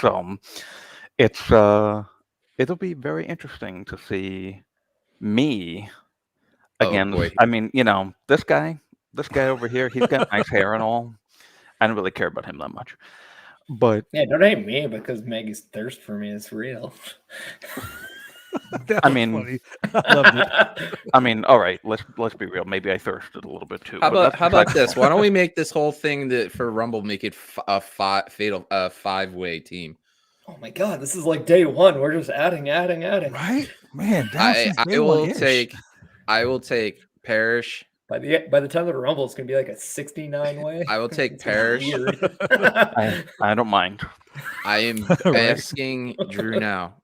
So it's it'll be very interesting to see me again. boy. I mean, this guy over here, he's got nice hair and all. I don't really care about him that much. But Yeah, don't hate me because Maggie's thirst for me is real. That I was mean- funny. I loved it. I mean, all right, let's be real. Maybe I thirsted a little bit too. How but about that's how about beside the this? Why don't we make this whole thing that for Rumble make it a five-way team? Oh my god, this is like day one. We're just adding. Right, man. Down I since day will one-ish. I will take Parrish. By the time of the Rumble, it's gonna be like a 69 way. I will take It's gonna be Parrish. weird. I don't mind. I am Right. asking Drew now.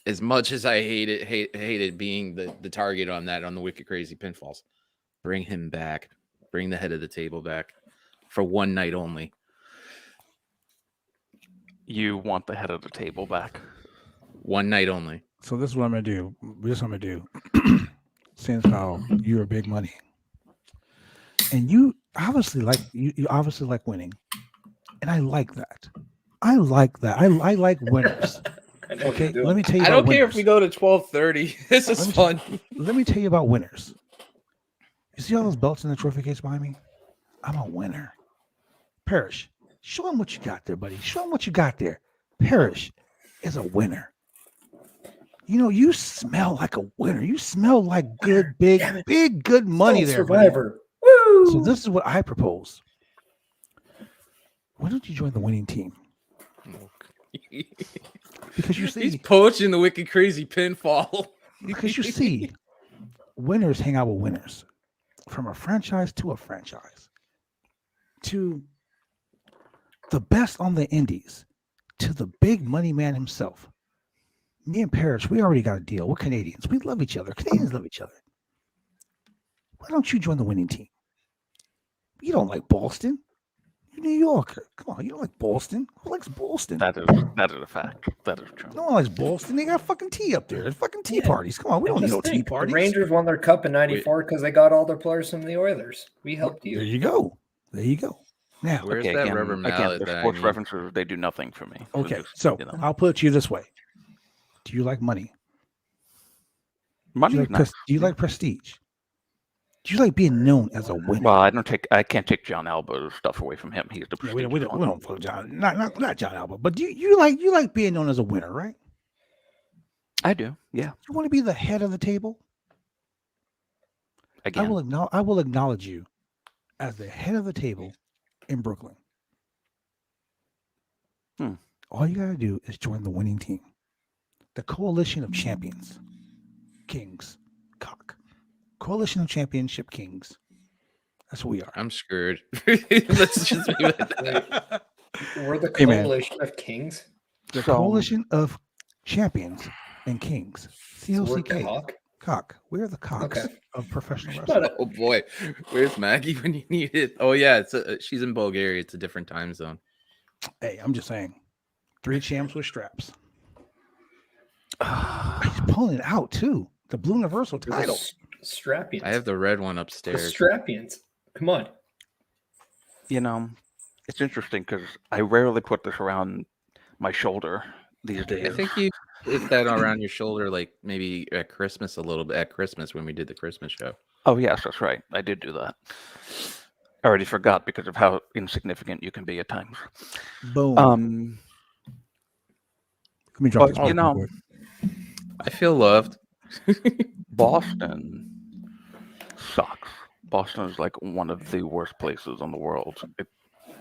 As much as I hated being the target on the Wicked Crazy Pinfalls, bring him back. Bring the head of the table back for one night only. You want the head of the table back? One night only. So this is what I'm gonna do. This is what I'm gonna do. Since how you're big money, and you obviously like winning, and I like that. I like winners. I know what Okay, you're doing. let me tell you. I about don't care winners. if we go to 12:30. This is fun. Let me tell you about winners. You see all those belts in the trophy case behind me? I'm a winner. Parrish, show him what you got there, buddy. Show him what you got there. Parrish is a winner. You smell like a winner. You smell like good, big, good money there, buddy. Survivor. Woo! So this is what I propose. Why don't you join the winning team? Because you He's see, poaching the Wicked Crazy Pinfall. because you see, winners hang out with winners, from a franchise to a franchise, to the best on the indies, to the big money man himself. Me and Parrish, we already got a deal. We're Canadians. We love each other. Canadians love each other. Why don't you join the winning team? You don't like Boston. You're New Yorker. Come on, you don't like Boston. Who likes Boston? That is a fact. That is true. No one likes Boston. They got fucking tea up there. There's fucking tea Yeah. parties. Come on, we don't need no Just tea think, the parties. Rangers won their cup in '94 because they got all their players from the Oilers. We helped There you. you go. There you go. Now, Where's Okay, that again, rubber mallet the that I sports need? references, they do nothing for me. It's okay, just, so I'll put it to you this way. Do you like money? money Do is you like, nice. do you like prestige? Do you like being known as a winner? Well, I can't take John Alba's stuff away from him. He's the Yeah, we prestigious one. don't fuck John. Not John Alba. But do you like being known as a winner, right? I do. Yeah. You want to be the head of the table? Again, I will acknowledge you as the head of the table in Brooklyn. All you got to do is join the winning team, the Coalition of Champions, Kings, Cock. Coalition of Championship Kings. That's what we are. I'm screwed. Let's just leave it at that. We're the Hey, man. coalition of kings. The So- Coalition of Champions and Kings. So we're COCK. cock. Cock. We're the cocks Okay. of professional Shut wrestling. up. Oh boy, where's Maggie when you need it? Oh yeah, she's in Bulgaria. It's a different time zone. Hey, I'm just saying. 3 champs with straps. He's pulling it out too. The Blue Universal We're the title. Strappians. I have the red one the upstairs. Strappians. Come on. You know, it's interesting because I rarely put this around my shoulder these days. I think you put that around your shoulder, like maybe at Christmas a little bit. At Christmas when we did the Christmas show. Oh yes, that's right. I did do that. I already forgot because of how insignificant you can be at times. Boom. Let me drop But this you mic real know, quick. I feel loved. Boston sucks. Boston is like one of the worst places in the world. It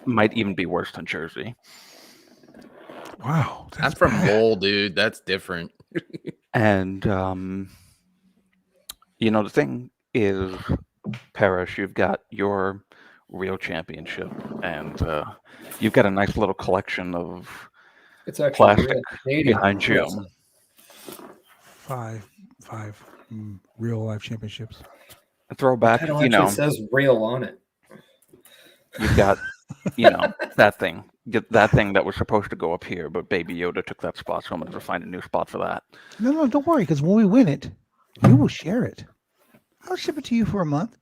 might even be worse than Jersey. Wow. I'm That's from bad. Lowell, dude. That's different. And you know, the thing is, Parrish, you've got your real championship, and you've got a nice little collection of It's actually plastic real Canadian behind you. wrestling. Five real life championships. Throwback, Title you actually know, says real on it. you've got, you know, that thing that was supposed to go up here, but Baby Yoda took that spot, so I'm going to find a new spot for that. No, don't worry, because when we win it, you will share it. I'll ship it to you for a month.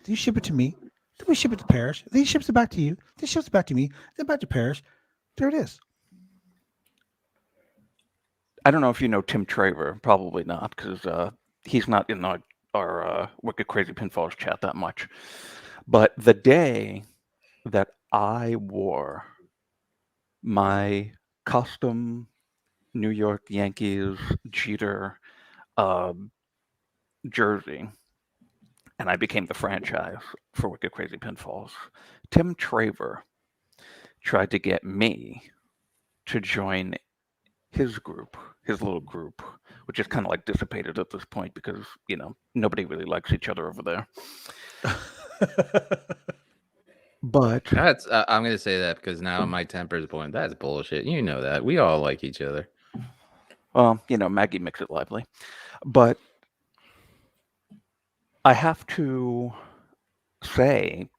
Then you ship it to me. Then we ship it to Parrish. Then he ships it back to you. Then ships it back to me. Then back to Parrish. There it is. I don't know if you know Tim Traver, probably not, because he's not in our Wicked Crazy Pinfalls chat that much. But the day that I wore my custom New York Yankees Jeter jersey, and I became the franchise for Wicked Crazy Pinfalls, Tim Traver tried to get me to join his group, his little group, which is kind of like dissipated at this point because, you know, nobody really likes each other over there. But That's I'm gonna say that because now my temper is boiling. That's bullshit. You know that. We all like each other. well, you know, Maggie makes it lively. But I have to say,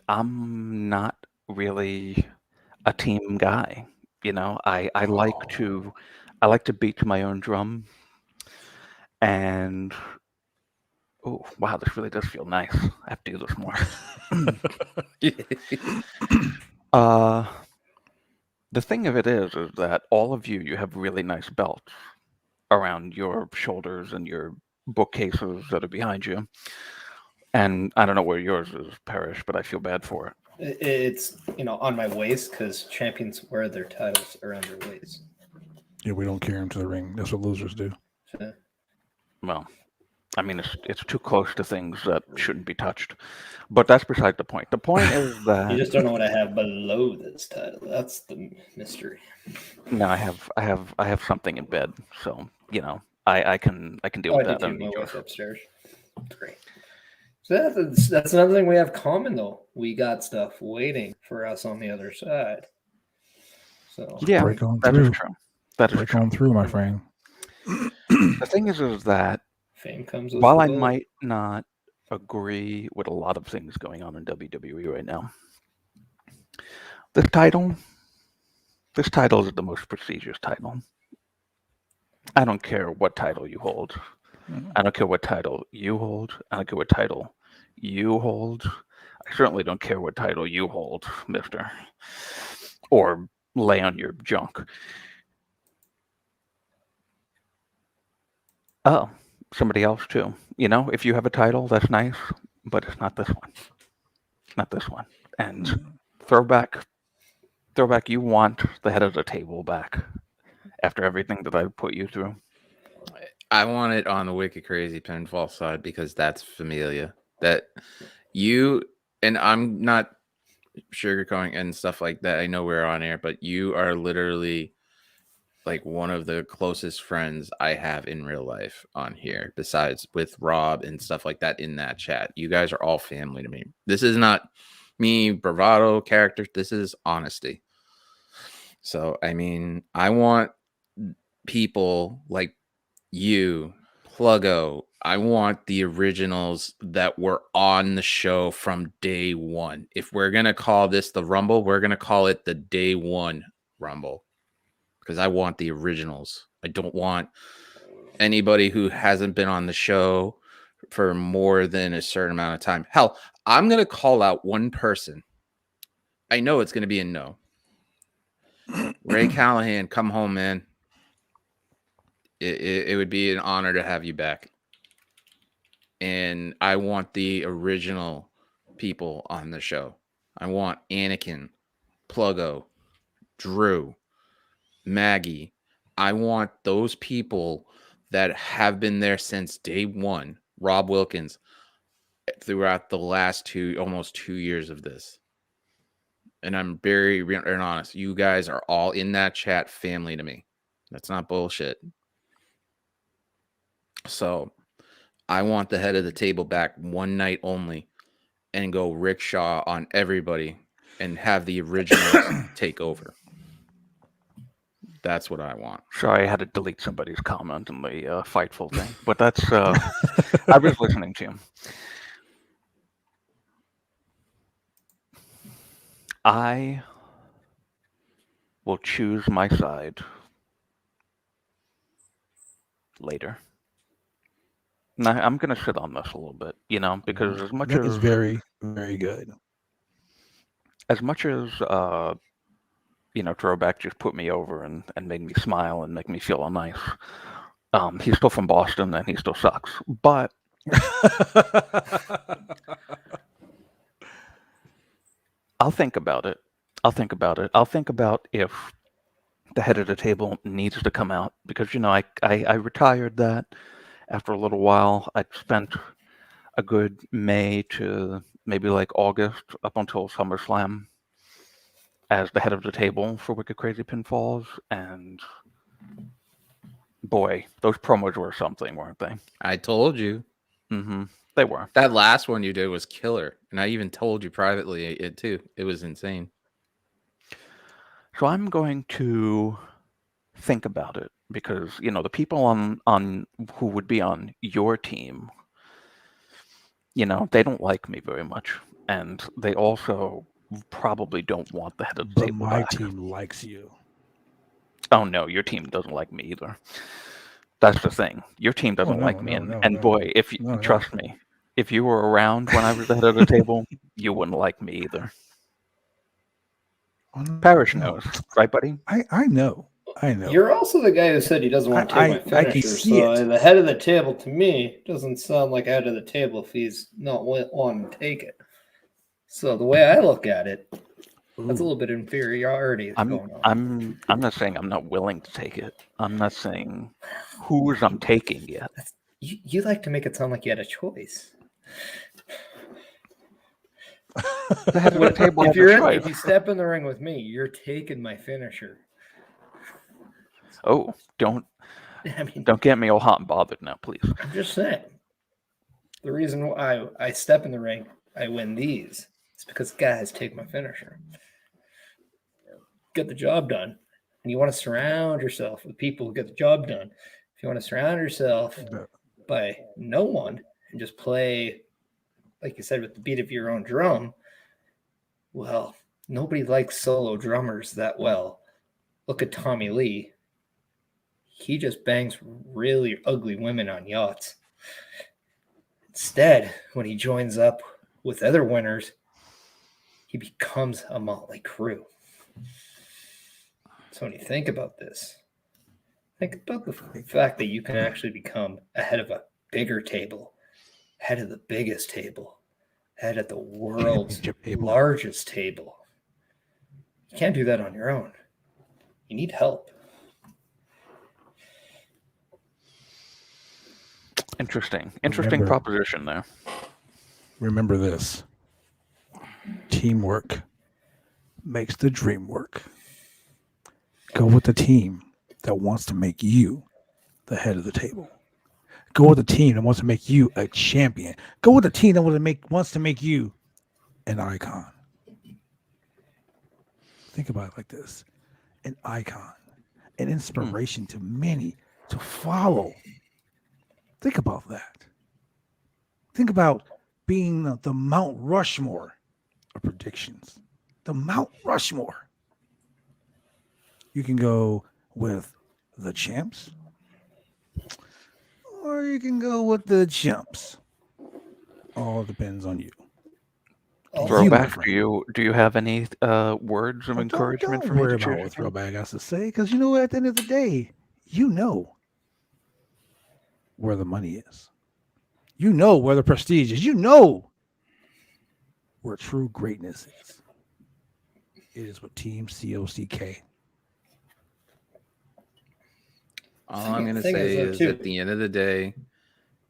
I'm not really a team guy. You know, I like to beat to my own drum. And oh wow, this really does feel nice. I have to do this more. The thing of it is that all of you have really nice belts around your shoulders and your bookcases that are behind you. And I don't know where yours is, Parrish, but I feel bad for it. It's, you know, on my waist because champions wear their titles around their waist. Yeah, we don't carry them to the ring. That's what losers do. So, Well, I mean, it's too close to things that shouldn't be touched. But that's beside the point. The point is you that just don't know what I have below this title. That's the mystery. no, I have something in bed, so you know, I can deal with I that. do I too. don't My need wife's yours. upstairs. Great. So that's another thing we have common, though. We got stuff waiting for us on the other side. So Yeah, Break on that is through. true. That is Break true. on through, my friend. The thing is that fame comes with while the I bill. might not agree with a lot of things going on in WWE right now, this title is the most prestigious title. I don't care what title you hold. I don't care what title you hold. I don't care what title you hold. I certainly don't care what title you hold, mister, or lay on your junk. Oh, somebody else too. You know, if you have a title, that's nice, but it's not this one. It's not this one. And throwback, you want the head of the table back after everything that I put you through. I want it on the Wicked Crazy Pinfall side because that's familiar. that you, and I'm not sugarcoating and stuff like that. I know we're on air, but you are literally like one of the closest friends I have in real life on here, besides with Rob and stuff like that in that chat. You guys are all family to me. This is not me bravado character. This is honesty. So, I mean, I want people like you, Pluggo. I want the originals that were on the show from day one. If we're going to call this the Rumble, we're going to call it the Day One Rumble. Because I want the originals. I don't want anybody who hasn't been on the show for more than a certain amount of time. Hell, I'm going to call out one person. I know it's going to be a no. Ray Callahan, come home, man. It would be an honor to have you back. And I want the original people on the show. I want Anakin, Pluggo, Drew, Maggie. I want those people that have been there since day one. Rob Wilkins, throughout the last almost 2 years of this. And I'm very honest. You guys are all in that chat family to me. That's not bullshit. So I want the head of the table back one night only and go rickshaw on everybody and have the originals take over. That's what I want. Sorry, I had to delete somebody's comment in the Fightful thing, but that's I was listening to him. I will choose my side later. Now, I'm going to sit on this a little bit, because as much That as is very, very good. as much as Throwback just put me over and made me smile and make me feel all nice. He's still from Boston and he still sucks. But I'll think about it. I'll think about if the head of the table needs to come out because, I retired that after a little while. I spent a good May to maybe like August up until SummerSlam as the head of the table for Wicked Crazy Pinfalls, and boy, those promos were something, weren't they? I told you. Mm-hmm. They were. That last one you did was killer. And I even told you privately it too. It was insane. So I'm going to think about it because, the people on who would be on your team, they don't like me very much. And they also probably don't want the head of the But table my back. team likes you. Oh, no, your team doesn't like me either. That's the thing. Your team doesn't like me. And boy, if you trust me, if you were around when I was the head of the table, you wouldn't like me either. Parrish knows, right, buddy? I know. You're also the guy who said he doesn't want to take my finisher. I can see so it. The head of the table to me doesn't sound like head of the table if he's not wanting to take it. So the way I look at it, that's a little bit inferiority going on. I'm not saying I'm not willing to take it. I'm not saying whose I'm taking yet. You like to make it sound like you had a choice. The head of the table if you step in the ring with me, you're taking my finisher. Oh, don't get me all hot and bothered now, please. I'm just saying. The reason why I step in the ring, I win these, is because guys take my finisher. Get the job done. And you want to surround yourself with people who get the job done. If you want to surround yourself by no one and just play, like you said, with the beat of your own drum, well, nobody likes solo drummers that well. Look at Tommy Lee. He just bangs really ugly women on yachts. Instead, when he joins up with other winners, he becomes a motley crew. So when you think about this, think about the fact that you can actually become ahead of a bigger table, head of the biggest table, head of the world's largest table. You can't do that on your own. You need help. Interesting proposition there. remember this. Teamwork makes the dream work. Go with the team that wants to make you the head of the table. Go with the team that wants to make you a champion. Go with the team that wants to make you an icon. Think about it like this. An icon, an inspiration to many to follow. Think about that. Think about being the Mount Rushmore of predictions. The Mount Rushmore. You can go with the champs, or you can go with the chumps. All depends on you. Throwback, do you have any words of encouragement don't for me worry to about choose? what Throwback has to say, because you know what? At the end of the day, you know where the money is. You know where the prestige is. You know where true greatness is. It is with Team COCK. All I'm gonna say is at the end of the day,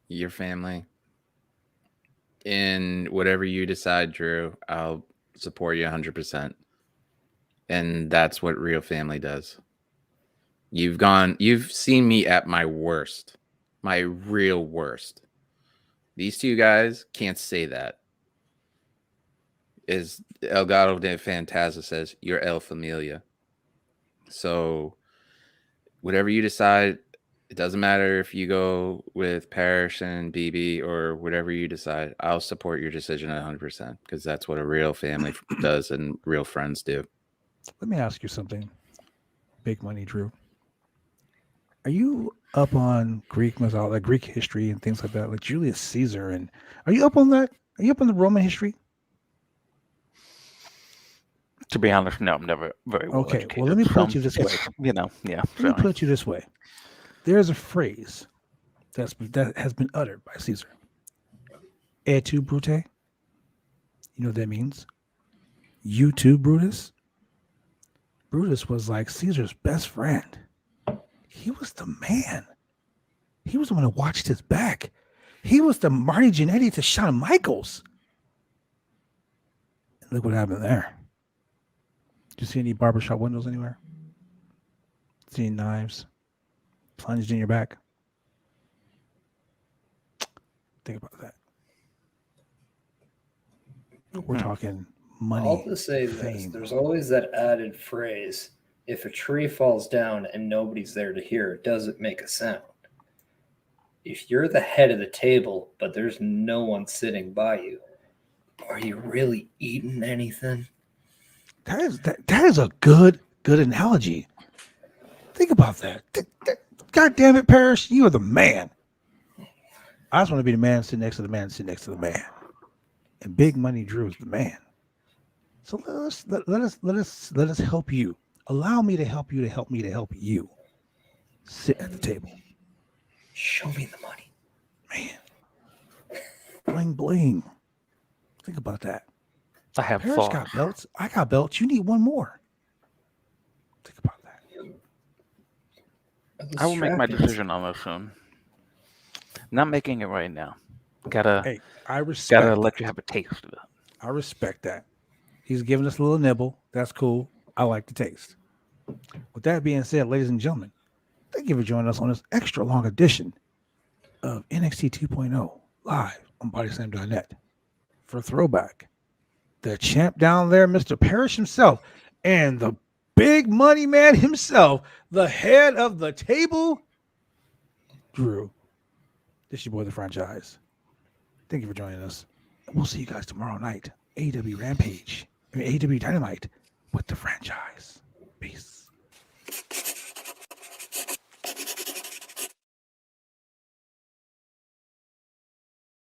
your family. And whatever you decide, Drew, I'll support you 100%. And that's what real family does. You've seen me at my worst, my real worst. These two guys can't say that. As Elgato de Fantasma says, you're El Familia. So whatever you decide, it doesn't matter if you go with Parrish and BB or whatever you decide. I'll support your decision 100% because that's what a real family does and real friends do. Let me ask you something. Big Money Drew. Are you up on Greek mythology, like Greek history and things like that, like Julius Caesar? And are you up on that? Are you up on the Roman history? To be honest, no, I'm never very well Okay, educated. well, let me put it you this way. Yeah. Let me put it you this way. There's a phrase that has been uttered by Caesar. Et tu, Brute? You know what that means? You too, Brutus? Brutus was like Caesar's best friend. He was the man. He was the one that watched his back. He was the Marty Jannetty to Shawn Michaels. And look what happened there. Did you see any barbershop windows anywhere? See any knives plunged in your back? Think about that. We're talking money. I'll just say this: there's always that added phrase: if a tree falls down and nobody's there to hear it, does it make a sound? If you're the head of the table, but there's no one sitting by you, are you really eating anything? That is a good analogy. Think about that. God damn it, Parrish, you are the man. I just want to be the man sitting next to the man sitting next to the man. And Big Money Drew is the man. So let us help you. Allow me to help you to help me to help you. Sit at the table. Show me the money. Man. Bling bling. Think about that. I have Parrish thoughts. got belts. I got belts. You need one more. Think about that. I will make my decision on this soon. Not making it right now. Hey, I respect. Gotta let you have a taste of it. I respect that. He's giving us a little nibble. That's cool. I like the taste. With that being said, ladies and gentlemen, thank you for joining us on this extra long edition of NXT 2.0 live on bodyslam.net. For Throwback, the champ down there, Mr. Parrish himself, and the big money man himself, the head of the table, Drew. This is your boy, The Franchise. Thank you for joining us. We'll see you guys tomorrow night. AEW Rampage. AEW Dynamite with The Franchise. Peace.